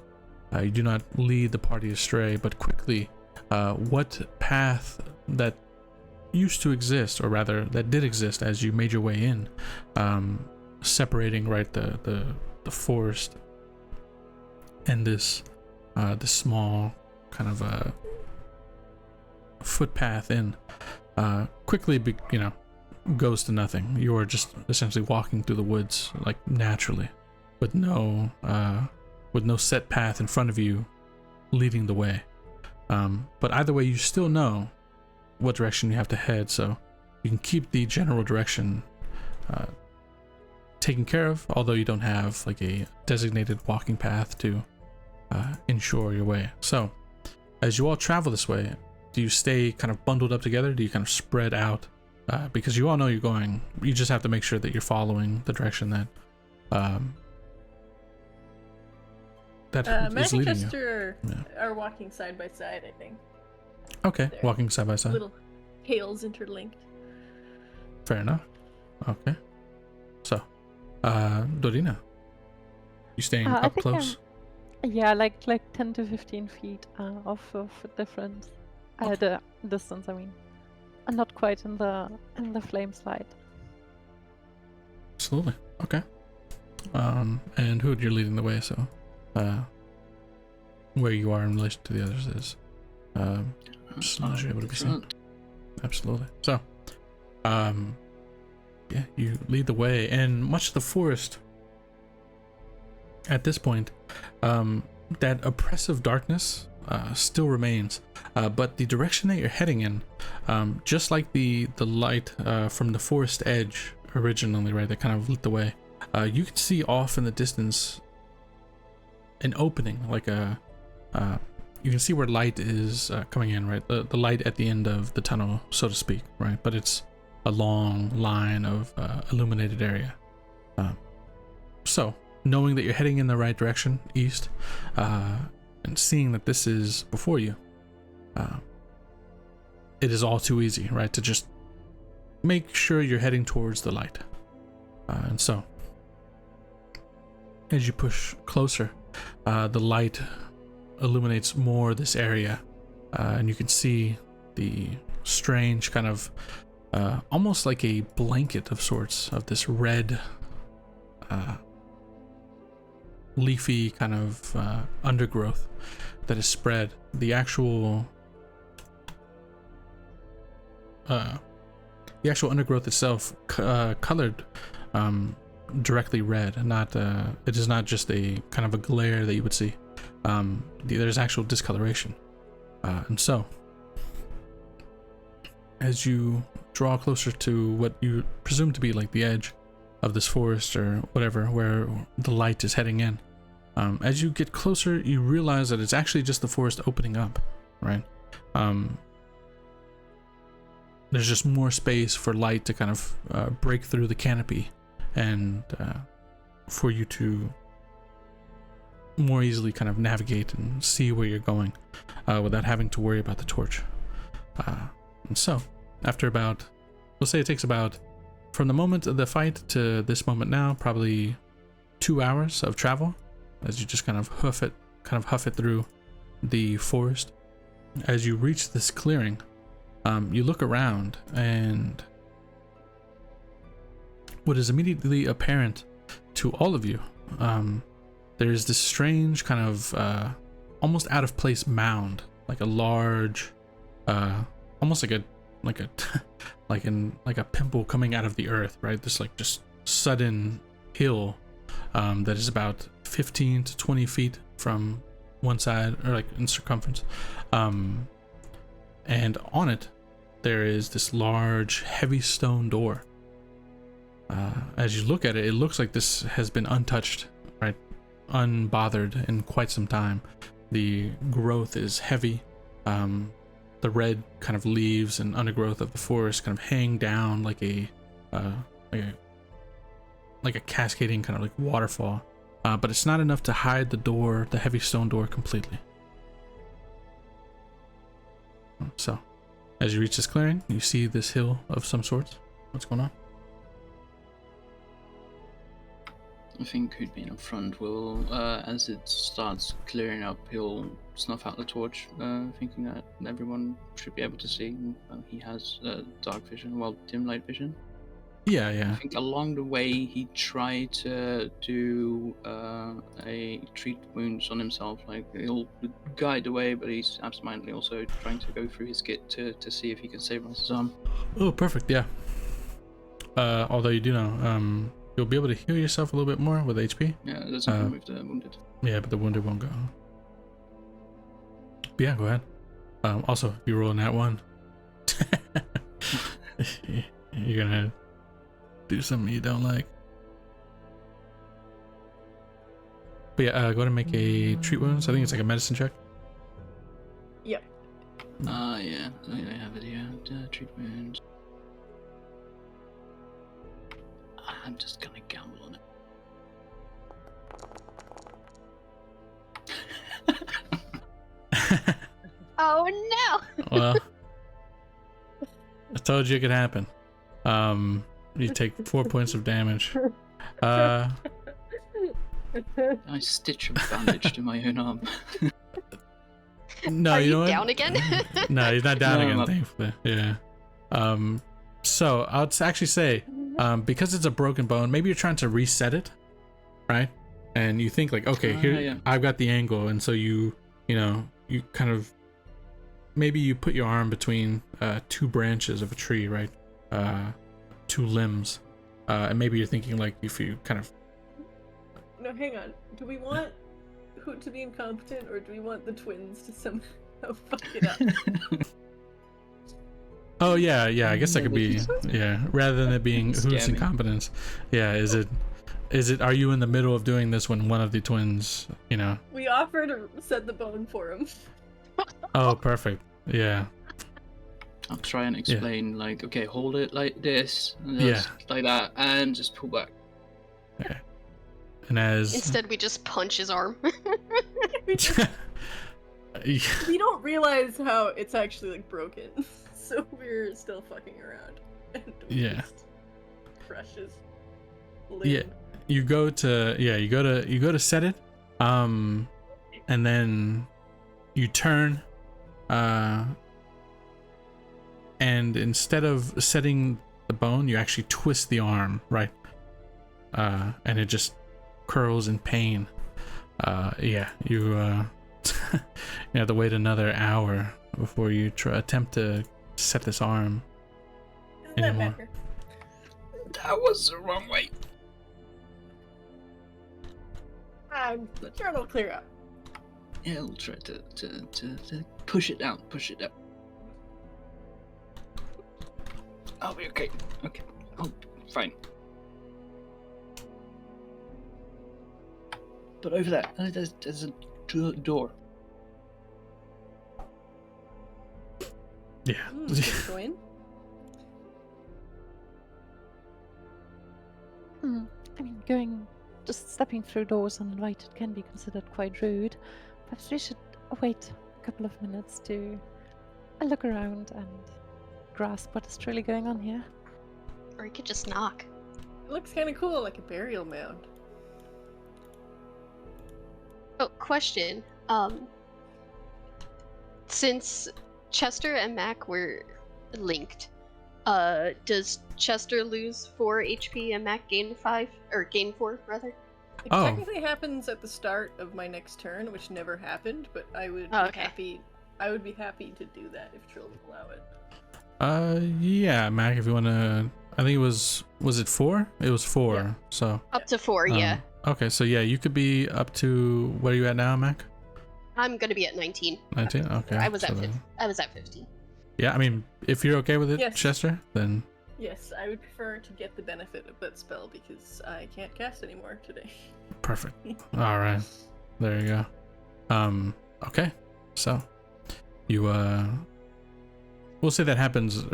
You do not lead the party astray, but quickly, what path that used to exist, or rather that did exist as you made your way in, separating right the forest and this small kind of a footpath in, quickly goes to nothing. You are just essentially walking through the woods like naturally, with no set path in front of you leading the way. But either way, you still know what direction you have to head, so you can keep the general direction taken care of, although you don't have like a designated walking path to ensure your way. So as you all travel this way, do you stay kind of bundled up together? Do you kind of spread out? Because you all know you're going, you just have to make sure that you're following the direction that is leading you. Manchester are walking side by side, I think. Okay, There. walking side by side. Little tails interlinked. Fair enough. Okay. So, Dorina, you staying I up think close? Yeah, like 10 to 15 feet of difference. The distance, I mean. And not quite in the flame slide. Absolutely. Okay. And Hood, you're leading the way, so where you are in relation to the others is as long as you're able to be seen. Absolutely. So, yeah, you lead the way, and much of the forest at this point, that oppressive darkness still remains, but the direction that you're heading in, just like the light from the forest edge originally, right, that kind of lit the way, you can see off in the distance an opening, like a you can see where light is coming in, right, the light at the end of the tunnel, so to speak, right, but it's a long line of illuminated area. So knowing that you're heading in the right direction, east, and seeing that this is before you, it is all too easy, right, to just make sure you're heading towards the light. And so, as you push closer, the light illuminates more this area, and you can see the strange kind of, almost like a blanket of sorts of this red, leafy kind of undergrowth that is spread. The actual undergrowth itself colored directly red, not it is not just a kind of a glare that you would see. There's actual discoloration, and so as you draw closer to what you presume to be like the edge of this forest or whatever, where the light is heading in, as you get closer, you realize that it's actually just the forest opening up, right? There's just more space for light to kind of break through the canopy, and for you to more easily kind of navigate and see where you're going without having to worry about the torch. And so, after about, we'll say it takes about, from the moment of the fight to this moment now, probably 2 hours of travel, as you just kind of huff it through the forest. As you reach this clearing, you look around, and what is immediately apparent to all of you, there's this strange kind of almost out of place mound, like a large, almost like a pimple coming out of the earth, right? This like just sudden hill that is about 15 to 20 feet from one side, or like in circumference, and on it there is this large heavy stone door. As you look at it, it looks like this has been untouched, right, unbothered in quite some time. The growth is heavy. The red kind of leaves and undergrowth of the forest kind of hang down like a cascading kind of like waterfall, but it's not enough to hide the heavy stone door completely. So, as you reach this clearing, you see this hill of some sorts. What's going on? I think who'd been up front will, as it starts clearing up, he'll snuff out the torch, thinking that everyone should be able to see. He has dark vision, well, dim light vision. Yeah. I think along the way he tried to do a treat wounds on himself. Like, he'll guide the way, but he's absentmindedly also trying to go through his kit to see if he can stabilize his arm. Oh, perfect. Yeah. Although you do know, you'll be able to heal yourself a little bit more with HP. Yeah, it doesn't remove the wounded. Yeah, but the wounded won't go. But yeah, go ahead. Also, if you roll in that one, you're gonna do something you don't like. But yeah, go ahead and make a treat wounds. I think it's like a medicine check. Yep. Yeah, I have it here. Treat wounds. I'm just gonna gamble on it. Oh no! Well, I told you it could happen. You take 4 points of damage. I stitch a bandage to my own arm. No, Are you know you what? down again? No, he's not down No, I'm again, up. thankfully. Yeah. So I would actually say, because it's a broken bone, maybe you're trying to reset it, right? And you think like, okay, here Yeah. I've got the angle, and so you kind of maybe you put your arm between two branches of a tree, right? Two limbs, and maybe you're thinking like if you kind of No, hang on. Do we want Hoot to be incompetent, or do we want the twins to somehow fuck it up? oh yeah, I guess that could be Negligence. rather than it being who's Scare me. incompetence. Yeah, is it are you in the middle of doing this when one of the twins, We offer to set the bone for him. Oh, perfect. Yeah. I'll try and explain, like, okay, hold it like this, and Yeah. just like that, and just pull back. Okay. And as Instead, we just punch his arm. We don't realize how it's actually like broken, so we're still fucking around. And we Yeah. just crush his limb. Yeah. you go to set it, and then you turn, and instead of setting the bone, you actually twist the arm, right? And it just curls in pain. You you have to wait another hour before you attempt to set this arm Doesn't that anymore. matter? That was the wrong way. I'm sure it'll clear up. Yeah, we'll try to push it down, I'll be okay. Okay. Oh, fine. But over there, there's a door. Yeah. Can we go in? I mean, just stepping through doors uninvited can be considered quite rude. Perhaps we should wait a couple of minutes to look around and grasp what is truly going on here. Or you could just knock. It looks kind of cool, like a burial mound. Oh, question. Since Chester and Mac were linked, does Chester lose 4 HP and Mac gain 5? Or gain 4, rather? It Oh. technically happens at the start of my next turn, which never happened, but I would Oh, be okay. happy. I would be happy to do that if Trill would allow it. Yeah, Mac, if you want to, I think it was it 4? It was 4. Yeah. So, Up to 4, yeah. Okay, so yeah, you could be up to, where are you at now, Mac? I'm gonna be at 19. 19? Okay. I was so at then- 15. I was at 15. Yeah, I mean, if you're okay with it, Yes. Chester, then Yes, I would prefer to get the benefit of that spell because I can't cast anymore today. perfect. All right. There you go. Okay. So, you, we'll say that happens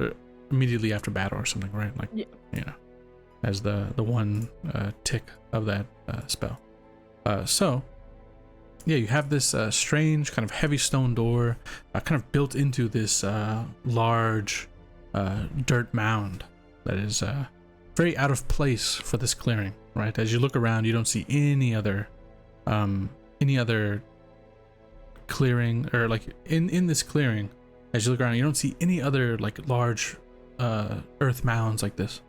immediately after battle or something, right? Like, Yeah. as the one tick of that spell. So, yeah, you have this strange kind of heavy stone door kind of built into this large dirt mound that is very out of place for this clearing, right? As you look around, you don't see any other clearing, or like in this clearing, as you look around, you don't see any other like large earth mounds like this.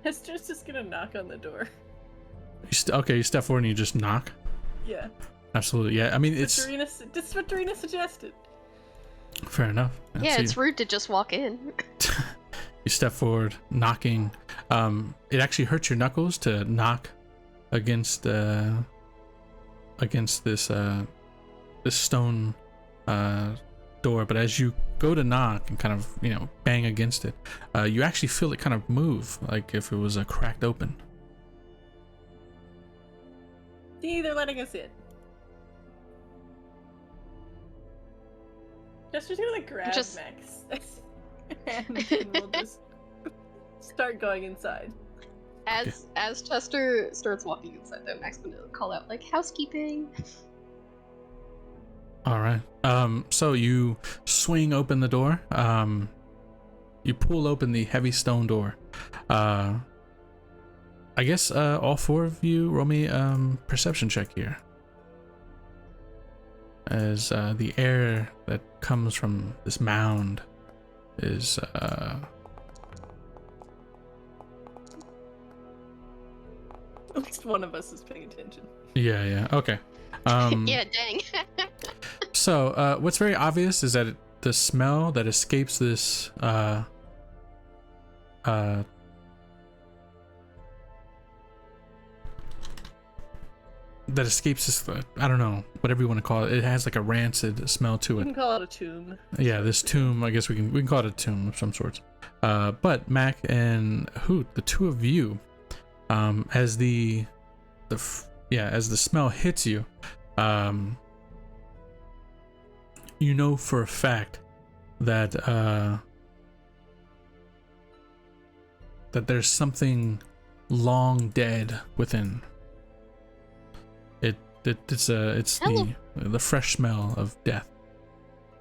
Hester's just gonna knock on the door. You step forward and you just knock. Yeah. Absolutely, yeah. I mean, it's This is what Dorina suggested. fair enough. Yeah, so it's rude to just walk in. you step forward, knocking. It actually hurts your knuckles to knock against this stone door, but as you go to knock and kind of bang against it, you actually feel it kind of move, like if it was cracked open. See, they're letting us in. Jester's gonna grab Just- Max and we'll just start going inside. As Chester starts walking inside, though, Mac's gonna call out like housekeeping. All right. So you swing open the door, you pull open the heavy stone door. I guess all four of you roll me perception check here, as the air that comes from this mound is At least one of us is paying attention. yeah, okay. Yeah, dang. So what's very obvious is that the smell that escapes this I don't know, whatever you want to call it. It has like a rancid smell to You it. can call it a tomb. Yeah, this tomb, I guess we can call it a tomb of some sorts. But Mac and Hoot, the two of you, as the smell hits you, you know for a fact that that there's something long dead within. It's the fresh smell of death,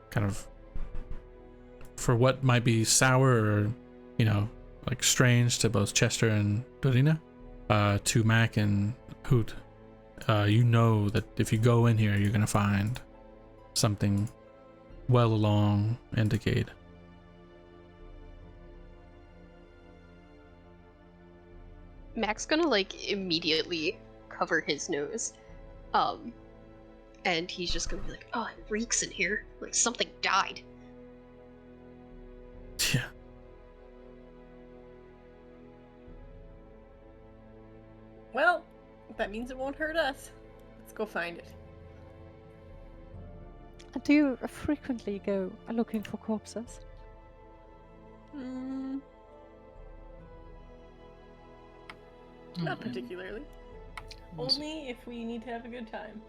kind of, for what might be sour or, you know, like strange to both Chester and Dorina, to Mac and Hoot. You know that if you go in here, you're gonna find something well along and decayed. Mac's gonna like immediately cover his nose. And he's just gonna be like, oh, it reeks in here. Like something died. Yeah. Well, that means it won't hurt us. Let's go find it. Do you frequently go looking for corpses? Not particularly. Only if we need to have a good time.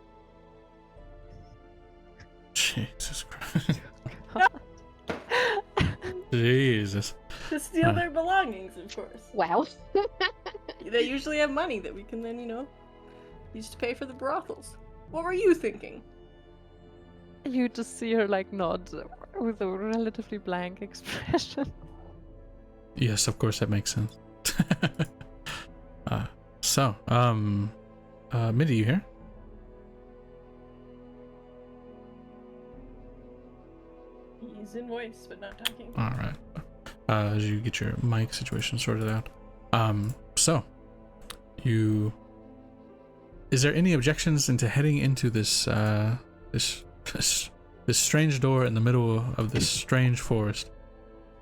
Jesus Christ. Jesus. To steal their belongings, of course. Wow. They usually have money that we can then, use to pay for the brothels. What were you thinking? You just see her like nod with a relatively blank expression. Yes, of course that makes sense. Mindy, you here? He's in voice, but not talking. All right. As you get your mic situation sorted out. Is there any objections into heading into this this strange door in the middle of this strange forest?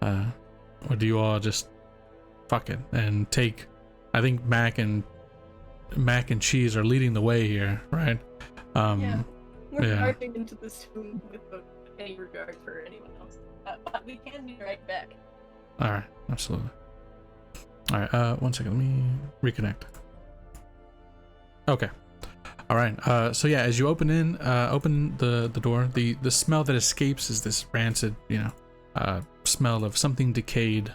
Or do you all just fuck it and take? I think Mac and Cheese are leading the way here, right? Yeah. We're yeah. marching into this tomb without any regard for anyone else. But we can be right back. All right, absolutely. All right, 1 second. Let me reconnect. Okay. All right. So yeah, as you open the door, the smell that escapes is this rancid, smell of something decayed,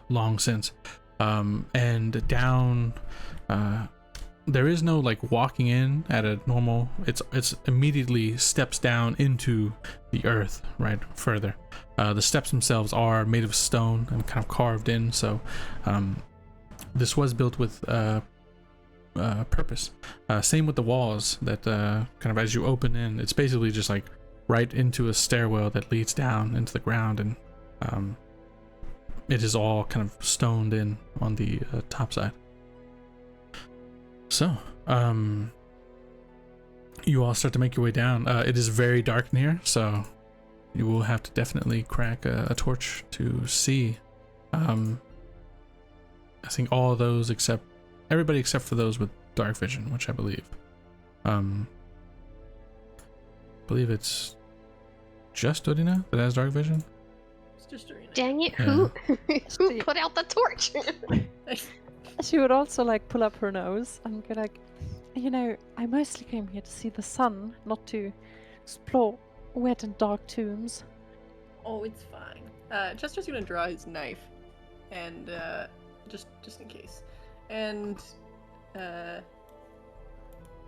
long since. And down, there is no like walking in at a normal. It's immediately steps down into the earth, right? Further, the steps themselves are made of stone and kind of carved in. So, this was built with purpose. Same with the walls. That kind of as you open in, it's basically just like right into a stairwell that leads down into the ground, and it is all kind of stoned in on the top side. So, you all start to make your way down. It is very dark in here, so you will have to definitely crack a torch to see. I think all of those everybody except for those with dark vision, which I believe. Believe it's just Odina that has dark vision. It's just Arena. Dang it, Yeah. who put out the torch? She would also like pull up her nose and go like, I mostly came here to see the sun, not to explore wet and dark tombs. Oh, it's fine. Chester's gonna draw his knife, and just in case, and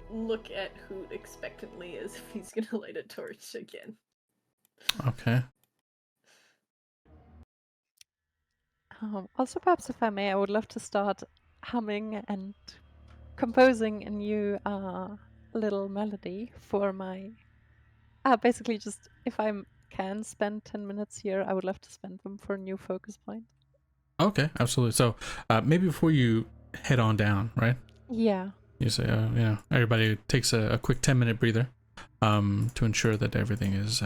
look at Hoot expectantly as if he's gonna light a torch again. Okay. Also, perhaps if I may, I would love to start humming and composing a new little melody for my. Basically, just if I can spend 10 minutes here, I would love to spend them for a new focus point. Okay, absolutely. So maybe before you head on down, right? Yeah. You say, everybody takes a quick 10-minute breather to ensure that everything is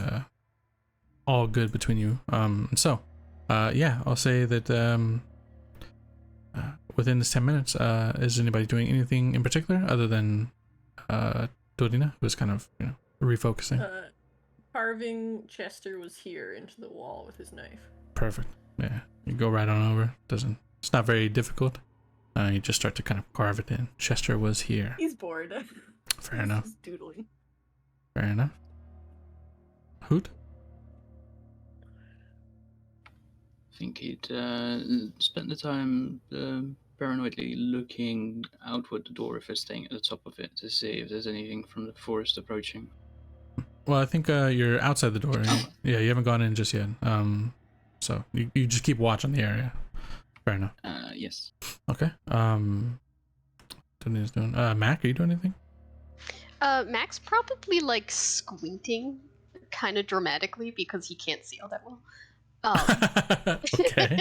all good between you. I'll say that within this 10 minutes, is anybody doing anything in particular other than Dorina, who's kind of refocusing? Carving Chester was here into the wall with his knife. Perfect. Yeah, you go right on over. It's not very difficult. You just start to kind of carve it in. Chester was here. He's bored. Fair enough. He's doodling. Fair enough. Hoot? I think he'd spent the time paranoidly looking outward the door if it's staying at the top of it to see if there's anything from the forest approaching. Well, I think you're outside the door. Yeah, you haven't gone in just yet. So you just keep watching the area. Fair enough. Yes. Okay. Dorina's doing. Mac, are you doing anything? Max probably like squinting kind of dramatically because he can't see all that well. Okay.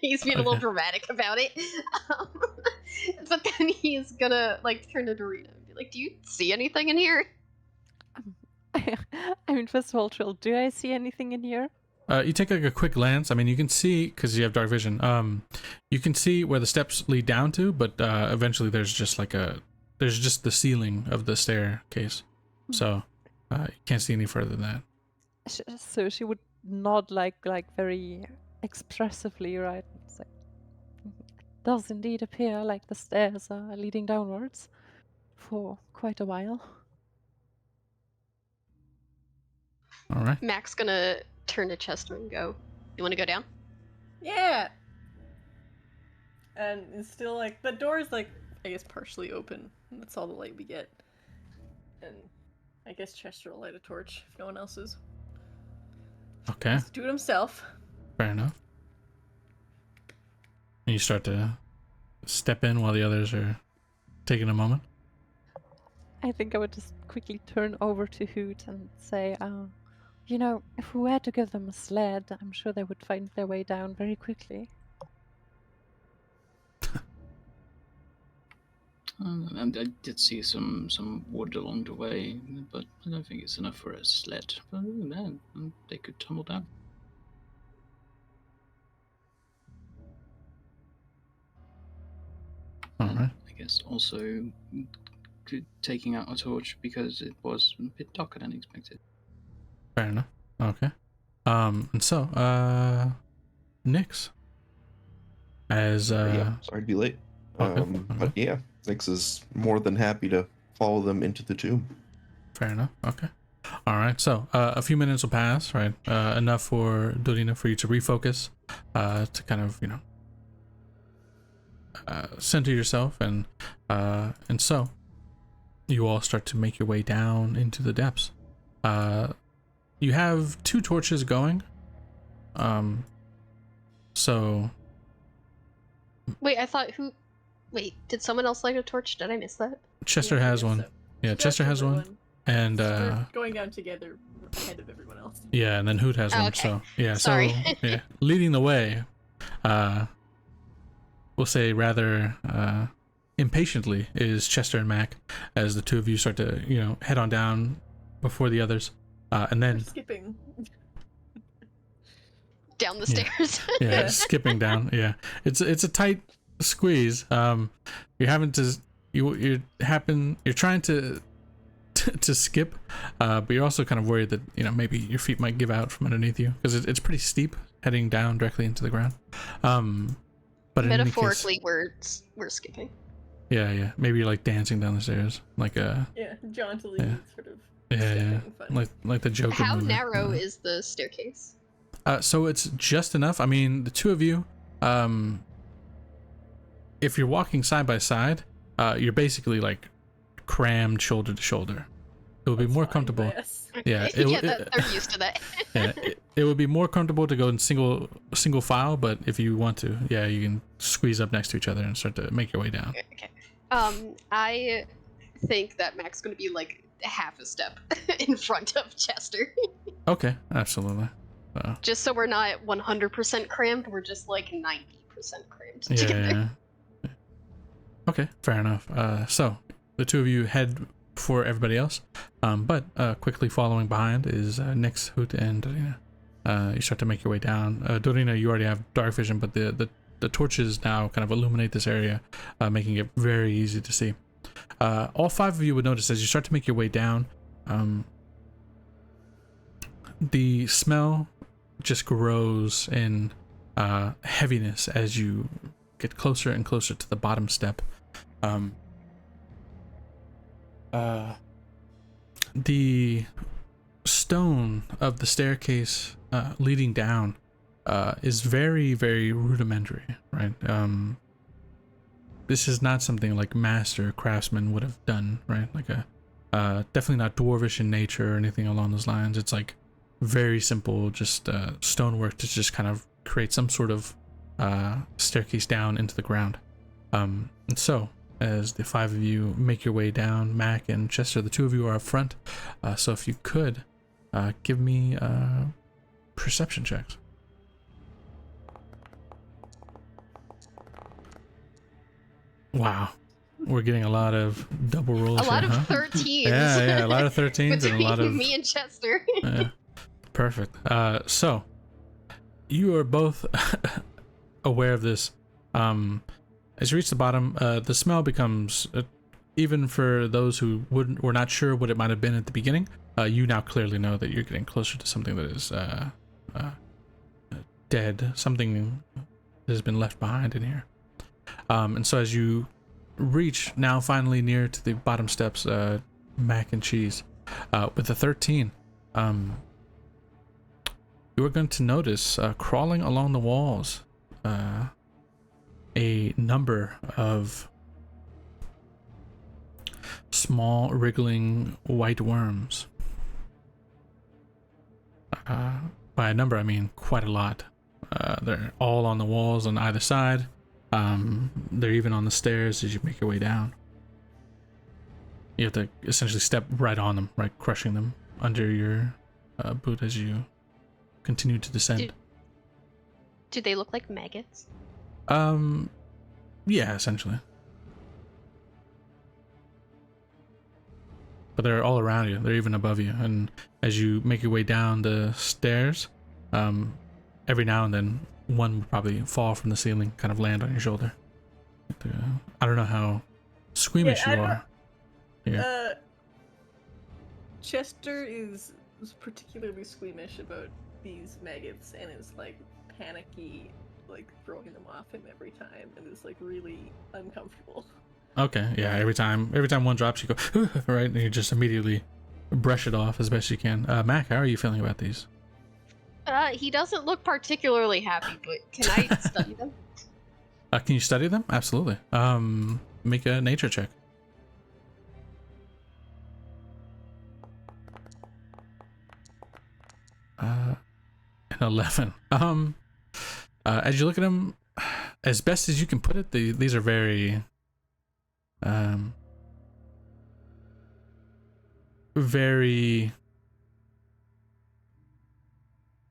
He's being a little dramatic about it. But then he's gonna like turn to Dorina and be like, "Do you see anything in here?" I mean, first of all, Trill, do I see anything in here? You take like a quick glance. I mean, you can see because you have dark vision. You can see where the steps lead down to, but eventually there's just the ceiling of the staircase, so you can't see any further than that. So she would nod like very expressively, right? It's like, it does indeed appear like the stairs are leading downwards for quite a while. All right. Mac's gonna turn to Chester and go, "You want to go down?" Yeah. And it's still like the door's like I guess partially open. That's all the light we get. And I guess Chester will light a torch if no one else is. Okay. Just do it himself. Fair enough. And you start to step in while the others are taking a moment. I think I would just quickly turn over to Hoot and say, if we were to give them a sled, I'm sure they would find their way down very quickly. I did see some wood along the way, but I don't think it's enough for a sled. But man, they could tumble down. All right. I guess also taking out a torch because it was a bit darker than expected. Fair enough. Okay. And so, Nyx, as sorry to be late. Okay. But yeah, Nyx is more than happy to follow them into the tomb. Fair enough. Okay. All right. So a few minutes will pass, right? Enough for Dorina for you to refocus, to kind of center yourself, and so you all start to make your way down into the depths. You have 2 torches going. So. Wait, I thought who? Wait, did someone else light a torch? Did I miss that? Chester Yeah, I has guess one. so. Yeah, Chester has one. And We're going down together ahead of everyone else. yeah, and then Hoot has Oh, one. okay. So yeah, Sorry. so yeah, leading the way, we'll say rather impatiently is Chester and Mac, as the 2 of you start to head on down before the others, and We're then skipping. Down the Yeah. stairs. yeah, skipping down. Yeah, it's a tight squeeze. You're having to you're trying to skip, but you're also kind of worried that maybe your feet might give out from underneath you because it's pretty steep heading down directly into the ground. But in any case, Metaphorically, we're skipping. yeah, maybe you're like dancing down the stairs, like Yeah, jauntily Yeah. sort of. yeah, stepping fun. like the Joker How movie. narrow is the staircase? So it's just enough. I mean, the 2 of you, if you're walking side by side, you're basically like crammed shoulder to shoulder. It would be That's more fine, comfortable. yes. Yeah, they're used to that. Yeah, it would be more comfortable to go in single file, but if you want to, yeah, you can squeeze up next to each other and start to make your way down. Okay. I think that Mac's gonna be like half a step in front of Chester. Okay, absolutely. Just so we're not 100% crammed, we're just like 90% crammed together. Yeah. Okay, fair enough. So the two of you head before everybody else, but quickly following behind is Nyx, Hoot, and Dorina. You start to make your way down. Dorina, you already have dark vision, but the torches now kind of illuminate this area, making it very easy to see. All five of you would notice as you start to make your way down, the smell just grows in heaviness as you get closer and closer to the bottom step. The stone of the staircase leading down is very, very rudimentary, right? This is not something like master craftsmen would have done, right? Like definitely not dwarvish in nature or anything along those lines. It's like very simple, just stonework to just kind of create some sort of staircase down into the ground. And so, as the five of you make your way down, Mac and Chester, the two of you are up front. So if you could, give me perception checks. Wow. We're getting a lot of double rolls. A lot here, of huh? 13s. Yeah, a lot of 13s and a lot of... me and Chester. Perfect. So, you are both aware of this. As you reach the bottom, the smell becomes, even for those who were not sure what it might have been at the beginning, you now clearly know that you're getting closer to something that is dead, something that has been left behind in here. And so as you reach now finally near to the bottom steps, Mac and Cheese, with the 13, you are going to notice crawling along the walls a number of small wriggling white worms. By a number I mean quite a lot. They're all on the walls on either side. They're even on the stairs as you make your way down. You have to essentially step right on them, right, crushing them under your boot as you continue to descend. Do they look like maggots? Yeah, essentially. But they're all around you. They're even above you. And as you make your way down the stairs, every now and then one would probably fall from the ceiling, kind of land on your shoulder. I don't know how squeamish you are. Yeah. Chester is particularly squeamish about these maggots and is like panicky, like throwing them off him every time, and is like really uncomfortable. Okay, yeah. Every time one drops, you go right, and you just immediately brush it off as best you can. Mac, how are you feeling about these? He doesn't look particularly happy, but can I study them? Can you study them? Absolutely. Make a nature check. An 11. As you look at them, as best as you can put it, these are very, very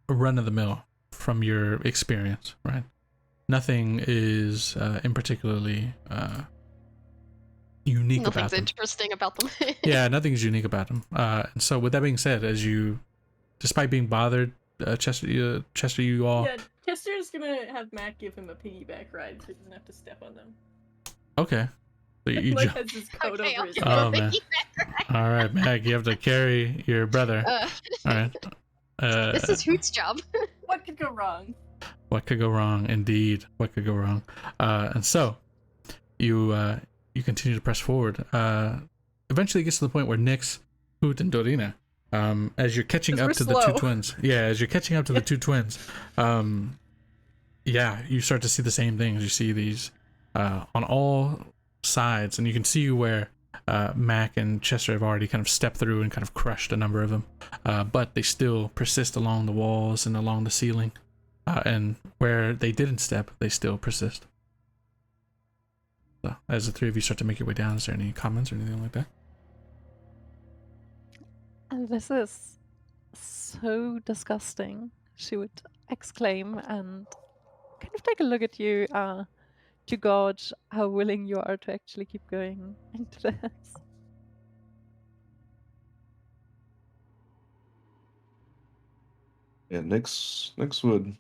run-of-the-mill from your experience, right? Nothing is in particularly unique about them. Nothing's interesting about them. Yeah, nothing's unique about them. And so with that being said, as you, despite being bothered, Chester, you all... Yeah, Chester's gonna have Matt give him a piggyback ride so he doesn't have to step on them. Okay. So you like has his coat Okay, over his Oh, man. All right, Mag, you have to carry your brother. All right. This is Hoot's job. What could go wrong? What could go wrong? Indeed, what could go wrong? And so you continue to press forward. Eventually, it gets to the point where Nyx, Hoot, and Dorina, as you're catching up to the two twins. Yeah, as you're catching up to the two twins. Yeah, you start to see the same things. You see these on all sides, and you can see where Mac and Chester have already kind of stepped through and kind of crushed a number of them, but they still persist along the walls and along the ceiling, and where they didn't step, they still persist. So, as the three of you start to make your way down, is there any comments or anything like that? This is so disgusting, she would exclaim, and kind of take a look at you to gauge how willing you are to actually keep going into this. Yeah, Nyx would,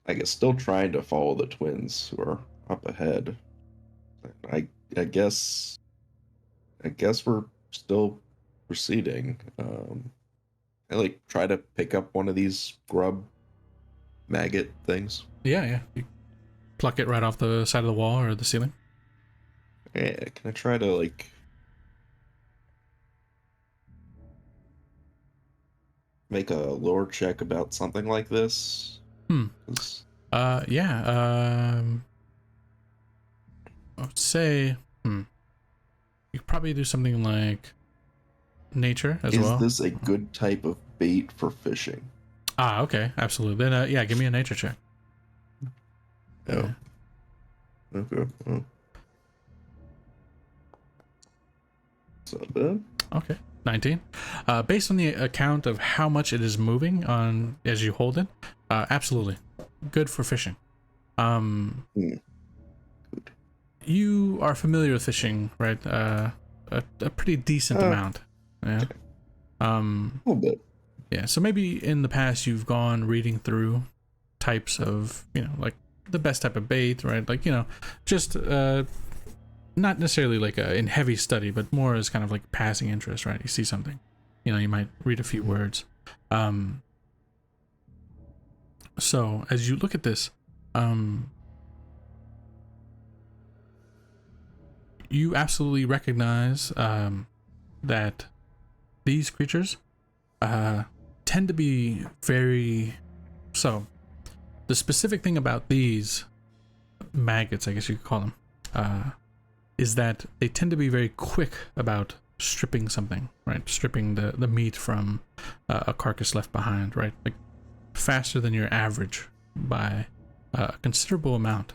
I guess, still trying to follow the twins who are up ahead. I guess we're still proceeding. I like try to pick up one of these grub maggot things. Yeah. You pluck it right off the side of the wall or the ceiling. Yeah, can I try to like make a lore check about something like this? 'Cause Yeah. I would say, you could probably do something like nature as well. Is this a good type of bait for fishing? Okay, absolutely. Then, yeah, give me a nature check. Oh. Okay. Oh. It's not bad. Okay, 19. Based on the account of how much it is moving on as you hold it, absolutely good for fishing. Good. You are familiar with fishing, right? A pretty decent amount. Yeah. A little bit. Yeah. So maybe in the past you've gone reading through types of, like the best type of bait, right? Like, just not necessarily like in heavy study, but more as kind of like passing interest, right? You see something, you might read a few words. So as you look at this, you absolutely recognize that these creatures tend to be very... So, the specific thing about these maggots, I guess you could call them, is that they tend to be very quick about stripping something, right? Stripping the meat from a carcass left behind, right? Like, faster than your average by a considerable amount.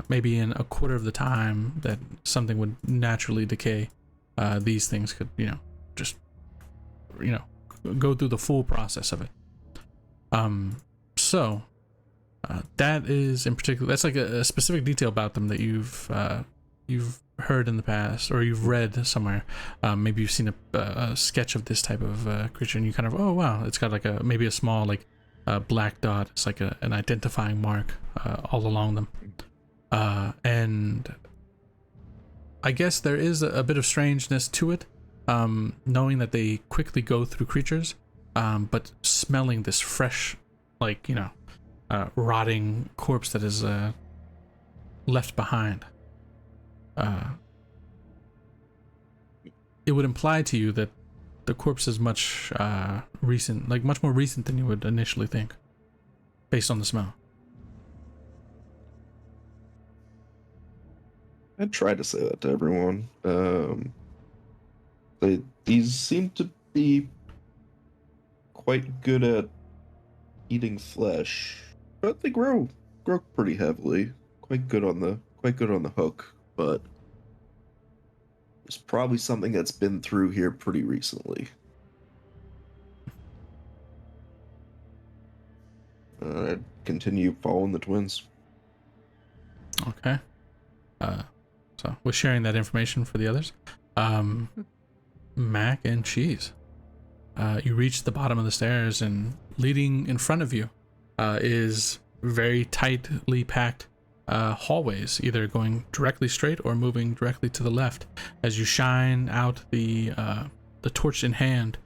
Maybe in a quarter of the time that something would naturally decay, these things could, just, go through the full process of it. So that is in particular, that's like a specific detail about them that you've heard in the past, or you've read somewhere. Maybe you've seen a sketch of this type of creature, and you kind of, oh wow, it's got like maybe a small like black dot. It's like an identifying mark all along them. And I guess there is a bit of strangeness to it, knowing that they quickly go through creatures, but smelling this fresh, like, rotting corpse that is left behind. It would imply to you that the corpse is much recent, like much more recent than you would initially think, based on the smell. I try to say that to everyone. These seem to be quite good at eating flesh, but they grow pretty heavily. Quite good on the hook, but there's probably something that's been through here pretty recently. Continue following the twins. Okay. So we're sharing that information for the others. Mac and Cheese. You reach the bottom of the stairs, and leading in front of you is very tightly packed hallways, either going directly straight or moving directly to the left, as you shine out the torch in hand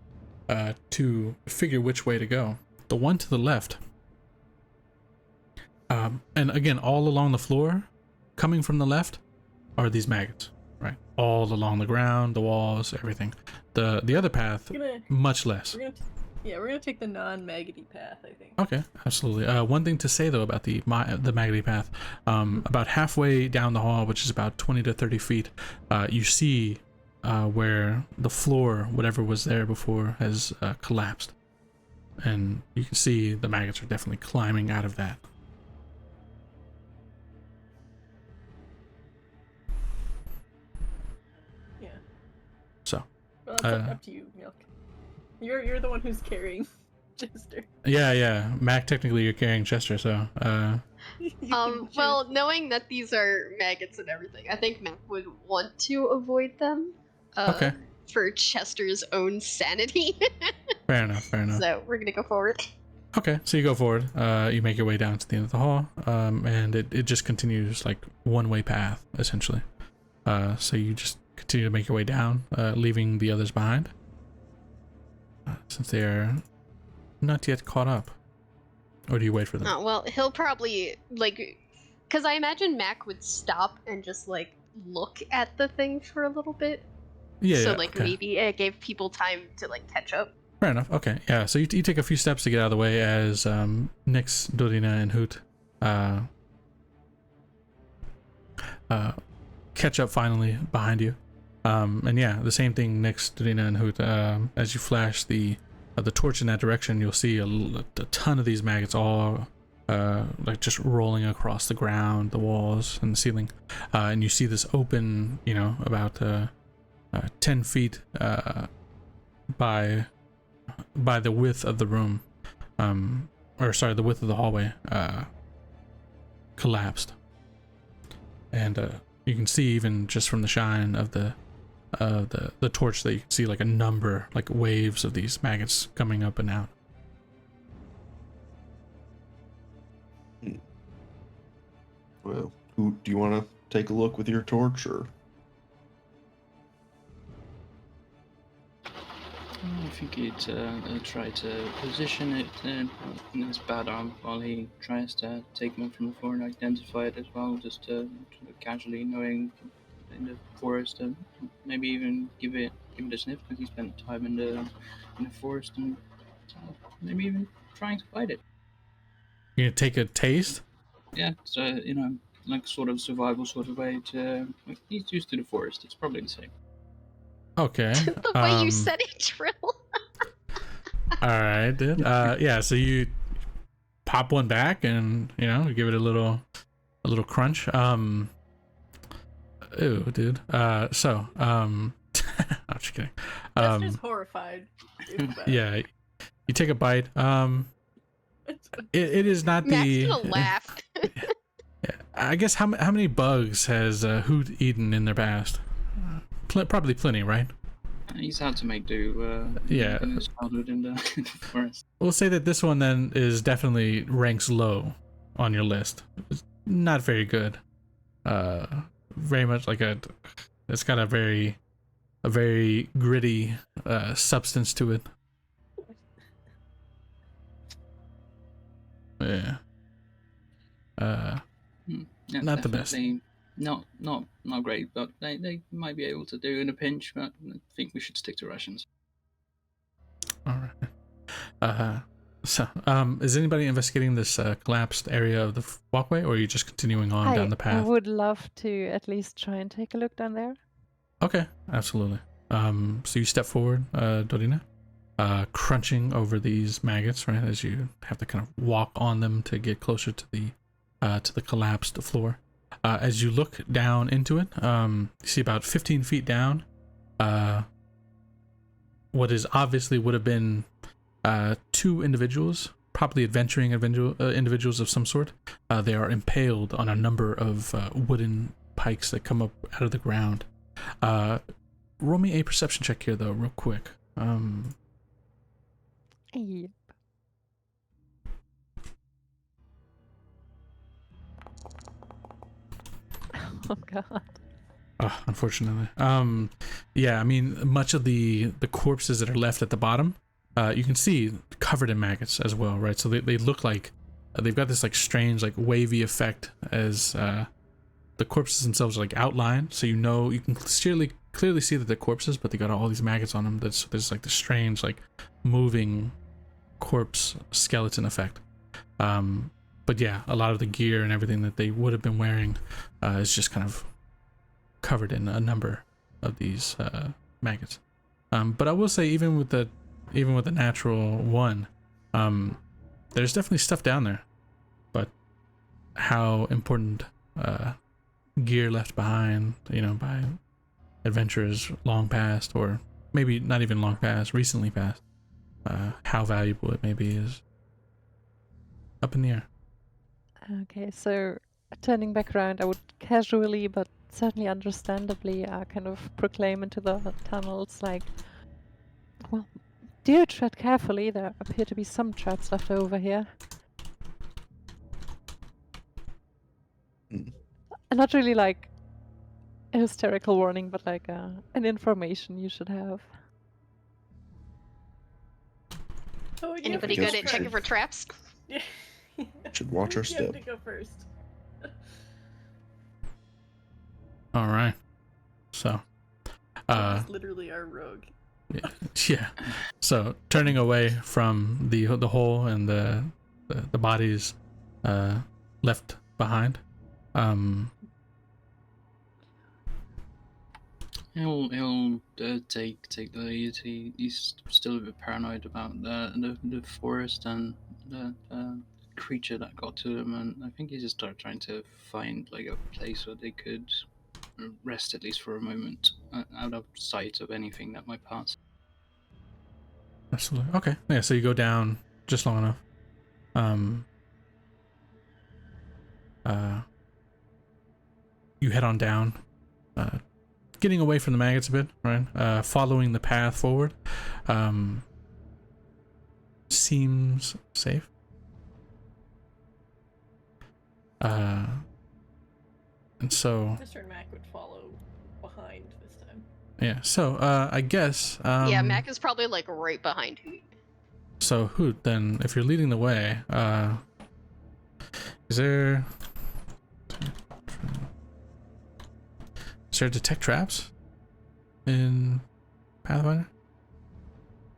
to figure which way to go. The one to the left, and again, all along the floor, coming from the left, are these maggots, right? All along the ground, the walls, everything. The other path, much less. Yeah, we're gonna take the non-maggoty path, I think. Okay, absolutely. One thing to say though about the maggoty path, about halfway down the hall, which is about 20 to 30 feet, you see where the floor, whatever was there before, has collapsed, and you can see the maggots are definitely climbing out of that. Yeah. So. Well, it's up to you, Milk. You're the one who's carrying Chester. Yeah. Mac, technically you're carrying Chester, so. Well, knowing that these are maggots and everything, I think Mac would want to avoid them. Okay. For Chester's own sanity. Fair enough. So we're gonna go forward. Okay, so you go forward. You make your way down to the end of the hall, and it just continues like one-way path essentially. So you just continue to make your way down, leaving the others behind, since they are not yet caught up. Or do you wait for them? Oh, well, he'll probably because I imagine Mac would stop and just look at the thing for a little bit. Yeah. So okay. maybe it gave people time to catch up. Fair enough. Okay. Yeah. So you take a few steps to get out of the way as Nyx, Dorina, and Hoot catch up finally behind you. And yeah, the same thing, Nyx, Dorina, and Hoot. As you flash the torch in that direction, you'll see a ton of these maggots all just rolling across the ground, the walls, and the ceiling. And you see this open, about 10 feet by the width of the room, the width of the hallway, collapsed. And you can see, even just from the shine of the torch, that you can see a number, waves of these maggots coming up and out. Well, do you want to take a look with your torch, or? I think he'd try to position it in his bad arm while he tries to take one from the floor and identify it as well, just casually, knowing in the forest, maybe even give it a sniff, because he spent time in the forest, and maybe even trying to fight it. You're gonna take a taste? Yeah, so sort of survival sort of way to. He's used to the forest. It's probably the same. Okay. The way you said it, Trill. All right, dude. Yeah. So you pop one back, and give it a little crunch. Ew, dude. I'm just kidding. Chester's horrified. Yeah. You take a bite. It is not the. Mac's gonna laugh. Yeah. I guess how many bugs has Hoot eaten in their past? Probably plenty, right? He's had to make do. Yeah. In his childhood in the forest. We'll say that this one then is definitely ranks low on your list. It's not very good. Very much it's got a very gritty substance to it. Yeah. Yeah, not the best. Not great, but they might be able to do in a pinch. But I think we should stick to rations. All right. So, is anybody investigating this collapsed area of the walkway, or are you just continuing on down the path? I would love to at least try and take a look down there. Okay, absolutely. So you step forward, Dorina, crunching over these maggots, right, as you have to kind of walk on them to get closer to the collapsed floor. As you look down into it, you see about 15 feet down, what is obviously would have been two individuals, probably adventuring individuals of some sort. They are impaled on a number of wooden pikes that come up out of the ground. Roll me a perception check here, though, real quick. Yep. Oh god. Unfortunately. Yeah, I mean, much of the corpses that are left at the bottom, you can see covered in maggots as well, right? So they look like they've got this strange wavy effect as the corpses themselves are outlined, so you can clearly see that they're corpses, but they got all these maggots on them. There's this strange moving corpse skeleton effect. But yeah, a lot of the gear and everything that they would have been wearing is just kind of covered in a number of these maggots. But I will say, even with the natural one, there's definitely stuff down there. But how important gear left behind, by adventurers long past, or maybe not even long past, recently past, how valuable it may be is up in the air. Okay, so turning back around, I would casually but certainly understandably kind of proclaim into the tunnels like, well, do tread carefully, there appear to be some traps left over here. Hmm. And not really like a hysterical warning, but like an information you should have. Oh, you have Anybody to guess good go at we checking should- for traps? Yeah. Should watch our You step. have to go first. All right. So, He's literally our rogue. yeah. So turning away from the hole and the bodies left behind, He'll take the lead. He's still a bit paranoid about the forest and the creature that got to him, and I think he just started trying to find like a place where they could rest at least for a moment, out of sight of anything that might pass. absolutely. Okay. Yeah. So you go down just long enough. You head on down, getting away from the maggots a bit, right? Following the path forward, seems safe. And so, Mr. and Mac would follow behind this time. yeah. So, I guess. Yeah, Mac is probably like right behind you. So, Hoot, then, if you're leading the way, is there detect traps in Pathfinder?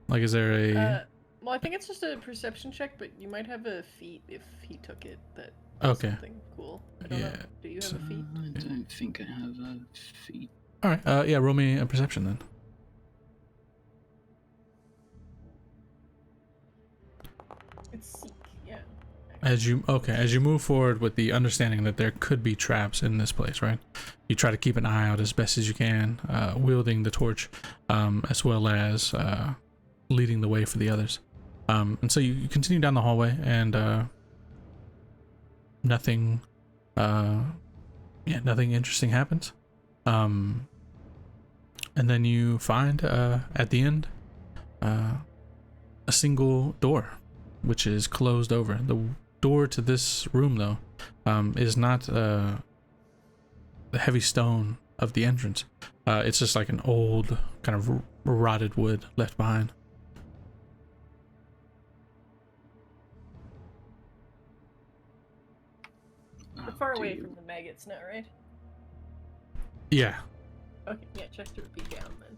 Like, is there a... Well, I think it's just a perception check, but you might have a feat if he took it that Okay. something cool. I don't know. Do you have a feat? I don't think I have a feat. All right. Yeah. Roll me a perception then. It's seek, yeah. As you move forward with the understanding that there could be traps in this place, right? You try to keep an eye out as best as you can, wielding the torch, as well as leading the way for the others. And so you continue down the hallway, and nothing interesting happens. And then you find at the end a single door, which is closed over. The door to this room, though, is not the heavy stone of the entrance. It's just like an old kind of rotted wood left behind. We're far away from the maggots now, right? Yeah. Okay, yeah, check to repeat down then.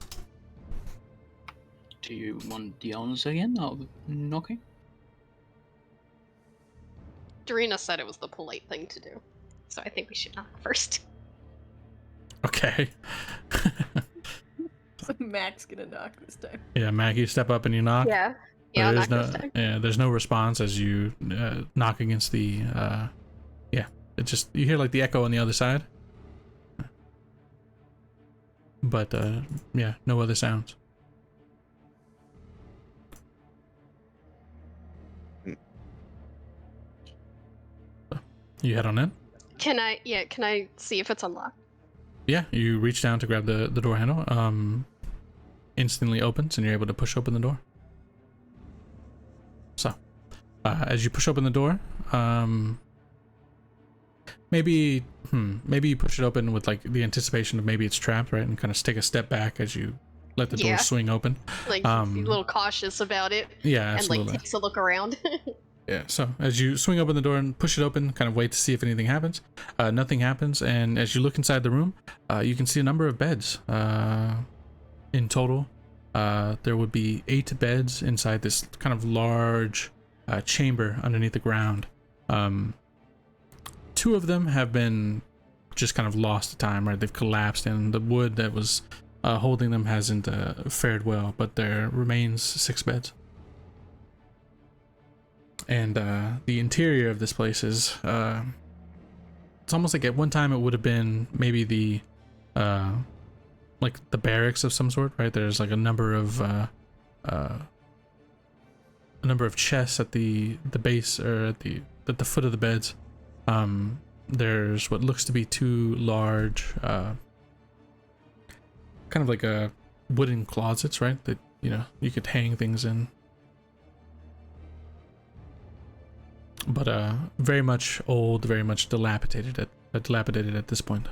Do you want the honors again of knocking? Dorina said it was the polite thing to do, so I think we should knock first. Okay. So Mac's gonna knock this time. Yeah, Maggie, step up and you knock. Yeah, I'll knock this time. There's no response as you knock against the. It just, you hear like the echo on the other side, but yeah, no other sounds. You head on in. Can I see if it's unlocked? Yeah, you reach down to grab the door handle. Instantly opens, and you're able to push open the door. So, as you push open the door, maybe you push it open with like the anticipation of maybe it's trapped, right? And kind of take a step back as you let the door swing open. Like, be a little cautious about it. Yeah, and absolutely. like takes a look around. Yeah, so as you swing open the door and push it open, kind of wait to see if anything happens. Nothing happens, and as you look inside the room, you can see a number of beds in total. there would be 8 beds inside this kind of large chamber underneath the ground. 2 of them have been just kind of lost to time, right? They've collapsed, and the wood that was holding them hasn't fared well, but there remains 6 beds. And the interior of this place is it's almost like at one time it would have been maybe the like the barracks of some sort, right? There's like a number of chests at the base, or at the foot of the beds. There's what looks to be 2 large kind of like a wooden closets, right? That, you know, you could hang things in. But very much old, very much dilapidated at this point.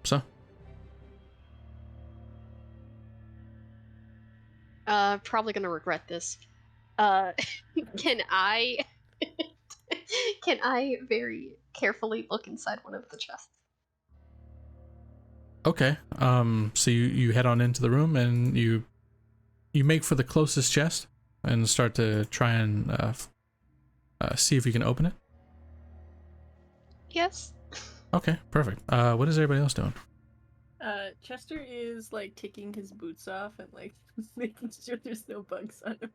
So, probably gonna regret this. Can I can I very carefully look inside one of the chests? okay. So you head on into the room, and you make for the closest chest and start to try and see if you can open it. Yes. Okay, perfect. What is everybody else doing? Chester is like taking his boots off and like making sure there's no bugs on him.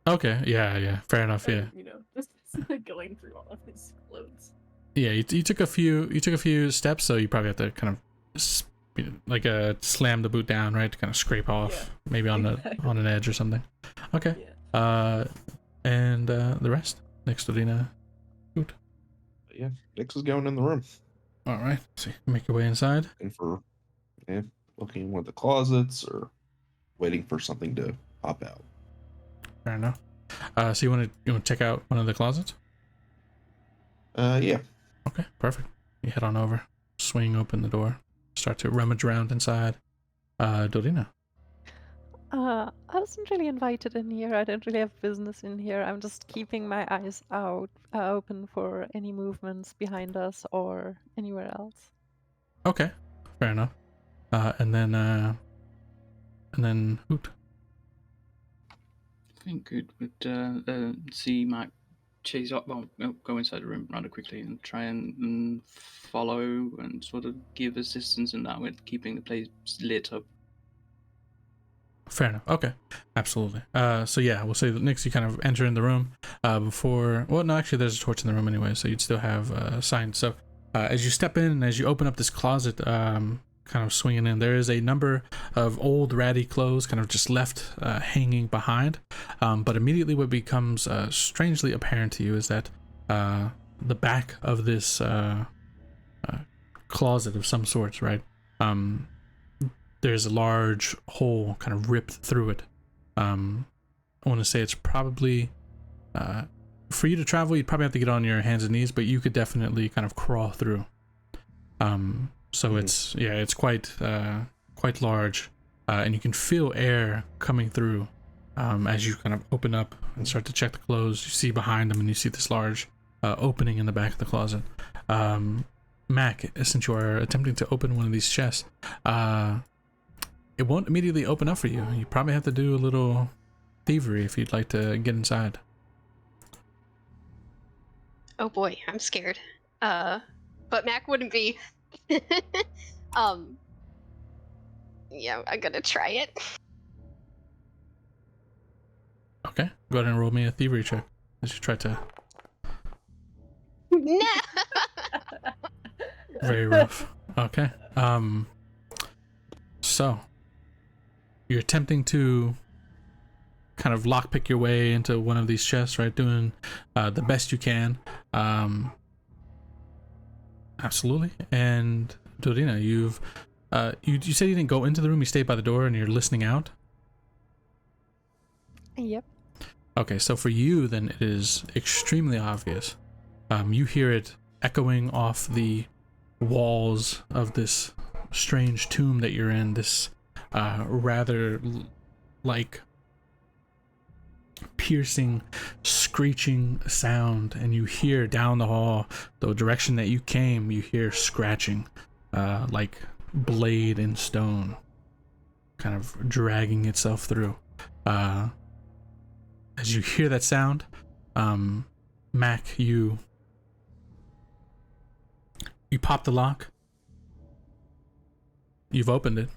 Okay, yeah, fair enough. Yeah, And, you know, just like going through all of his clothes. yeah. You took a few steps, so you probably have to kind of slam the boot down, right, to kind of scrape off, maybe on an edge or something. Okay. Yeah. And the rest next to Dina. Yeah, Nix is going in the room. All right. See, make your way inside. And for looking in one of the closets or waiting for something to pop out. Fair enough. So you want to check out one of the closets? Yeah. Okay, perfect. You head on over, swing open the door, start to rummage around inside. Dorina. I wasn't really invited in here. I don't really have business in here. I'm just keeping my eyes out open for any movements behind us or anywhere else. Okay, fair enough. And then Hoot. I think it would see Mac chase up, go inside the room rather quickly and try and follow and sort of give assistance in that with keeping the place lit up. Fair enough. Okay, absolutely. So yeah, we'll say that Nix, you kind of enter in the room before. Well, no, actually, there's a torch in the room anyway, so you'd still have signs. So as you step in and as you open up this closet, kind of swinging in, there is a number of old ratty clothes kind of just left hanging behind. But immediately, what becomes strangely apparent to you is that the back of this closet of some sorts, right? There's a large hole kind of ripped through it. I want to say it's probably, for you to travel, you'd probably have to get on your hands and knees, but you could definitely kind of crawl through. So it's quite large, and you can feel air coming through as you kind of open up and start to check the clothes. You see behind them, and you see this large opening in the back of the closet. Mac, since you are attempting to open one of these chests, it won't immediately open up for you. You probably have to do a little thievery if you'd like to get inside. Oh boy, I'm scared. But Mac wouldn't be. Yeah, I'm gonna try it. Okay, go ahead and roll me a thievery check as you try to. No. Very rough. Okay. So you're attempting to kind of lockpick your way into one of these chests, right? Doing the best you can. Absolutely. And Dorina, you said you didn't go into the room. You stayed by the door and you're listening out. Yep. Okay, so for you, then it is extremely obvious. You hear it echoing off the walls of this strange tomb that you're in, this rather like piercing, screeching sound, and you hear down the hall, the direction that you came, you hear scratching. like blade in stone, kind of dragging itself through. As you hear that sound, Mac, you pop the lock. You've opened it.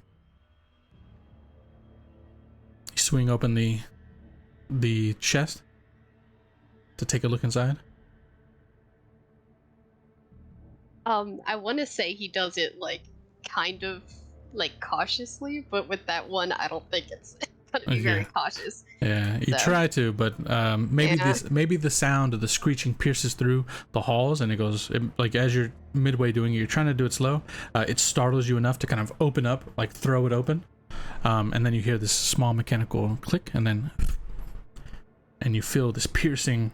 You swing open the chest to take a look inside. I want to say he does it like kind of like cautiously, but with that one, I don't think it's gonna be very cautious. Yeah, you try to, but maybe the sound of the screeching pierces through the halls, and it goes like as you're midway doing it, you're trying to do it slow. It startles you enough to kind of open up, like throw it open, and then you hear this small mechanical click, and you feel this piercing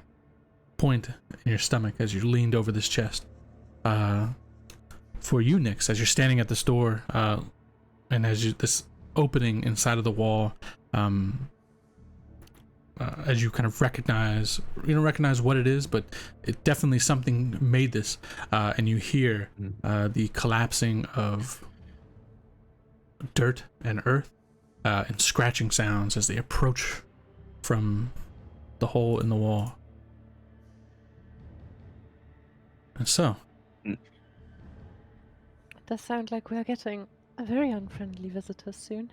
point in your stomach as you're leaned over this chest. For you, Nyx, as you're standing at this door, and as this opening inside of the wall, as you kind of recognize, you don't recognize what it is, but it definitely something made this, and you hear the collapsing of dirt and earth, and scratching sounds as they approach from the hole in the wall. And so, It does sound like we're getting a very unfriendly visitors soon.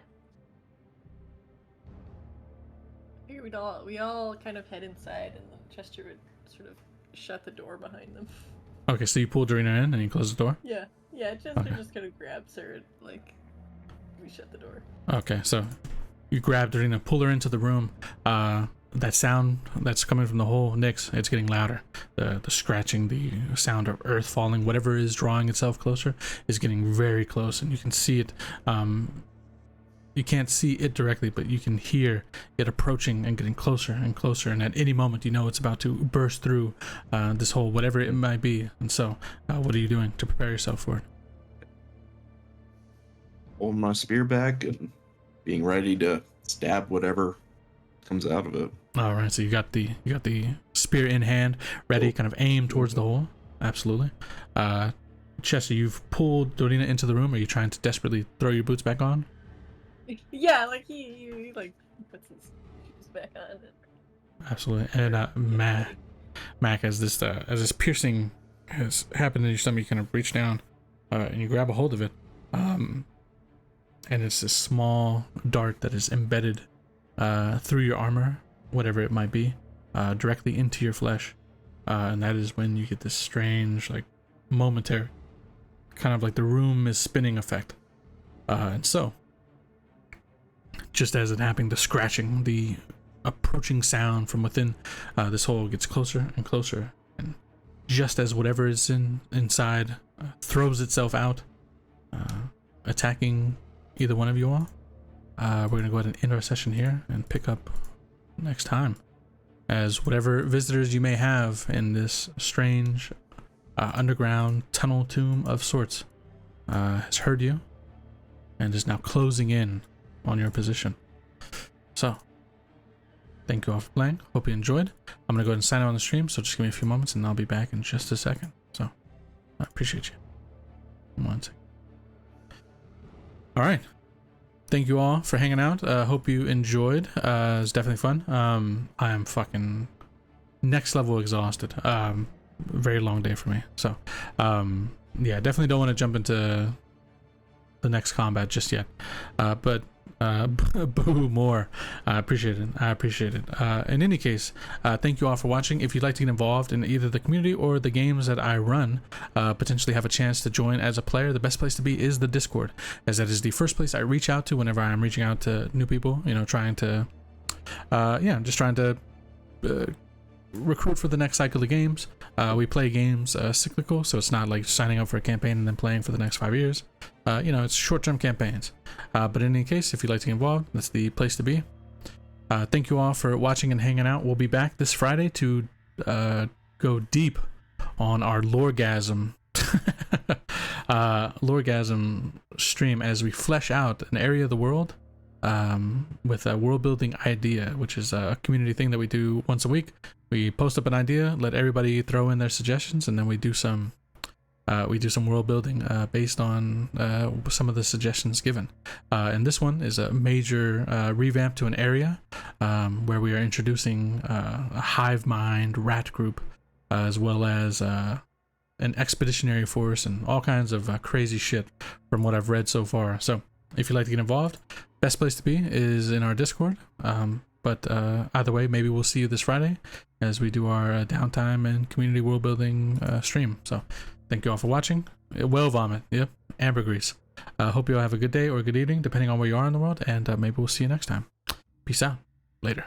Here we all kind of head inside, and then Chester would sort of shut the door behind them. okay, so you pull Dorina in and you close the door? Yeah, Chester just kind of grabs her and, like, we shut the door. Okay, so you grab Dorina, pull her into the room. That sound that's coming from the hole, Nyx, it's getting louder. The scratching, the sound of earth falling, whatever is drawing itself closer is getting very close, and you can see it. You can't see it directly, but you can hear it approaching and getting closer and closer, and at any moment you know it's about to burst through this hole, whatever it might be. And so, what are you doing to prepare yourself for it? Holding my spear back and being ready to stab whatever comes out of it. All right, so you got the spear in hand, ready, kind of aim towards the hole. Absolutely. Chester, you've pulled Dorina into the room. Are you trying to desperately throw your boots back on? Yeah, like he like puts his shoes back on. Absolutely. And Mac, as this piercing has happened in your stomach, you kind of reach down and you grab a hold of it. And it's this small dart that is embedded through your armor, whatever it might be, directly into your flesh. And that is when you get this strange, like, momentary, kind of like the room is spinning effect. And so, just as it happened, the scratching, the approaching sound from within this hole gets closer and closer. And just as whatever is inside throws itself out, attacking either one of you all, we're going to go ahead and end our session here and pick up next time, as whatever visitors you may have in this strange underground tunnel tomb of sorts has heard you and is now closing in on your position. So, thank you all for playing. Hope you enjoyed. I'm going to go ahead and sign out on the stream, so just give me a few moments and I'll be back in just a second. So, I appreciate you. 1 second. Alright. Thank you all for hanging out. Hope you enjoyed. It was definitely fun. I am fucking next level exhausted. Very long day for me. So, yeah, definitely don't want to jump into the next combat just yet. But boo more. I appreciate it. In any case, thank you all for watching. If you'd like to get involved in either the community or the games that I run, potentially have a chance to join as a player, the best place to be is the Discord, as that is the first place I reach out to whenever I'm reaching out to new people, you know, trying to recruit for the next cycle of games. We play games cyclical, so it's not like signing up for a campaign and then playing for the next 5 years. You know, it's short-term campaigns. But in any case, if you'd like to get involved, that's the place to be. Thank you all for watching and hanging out. We'll be back this Friday to go deep on our Loregasm Loregasm stream as we flesh out an area of the world with a world-building idea, which is a community thing that we do once a week. We post up an idea, let everybody throw in their suggestions, and then we do some we do some world building based on some of the suggestions given. And this one is a major revamp to an area where we are introducing a hive mind rat group, as well as an expeditionary force and all kinds of crazy shit from what I've read so far. So if you'd like to get involved, best place to be is in our Discord. But either way, maybe we'll see you this Friday as we do our downtime and community world building stream. So thank you all for watching. Whale vomit, yep, ambergris. Hope you all have a good day or a good evening, depending on where you are in the world, and maybe we'll see you next time. Peace out. Later.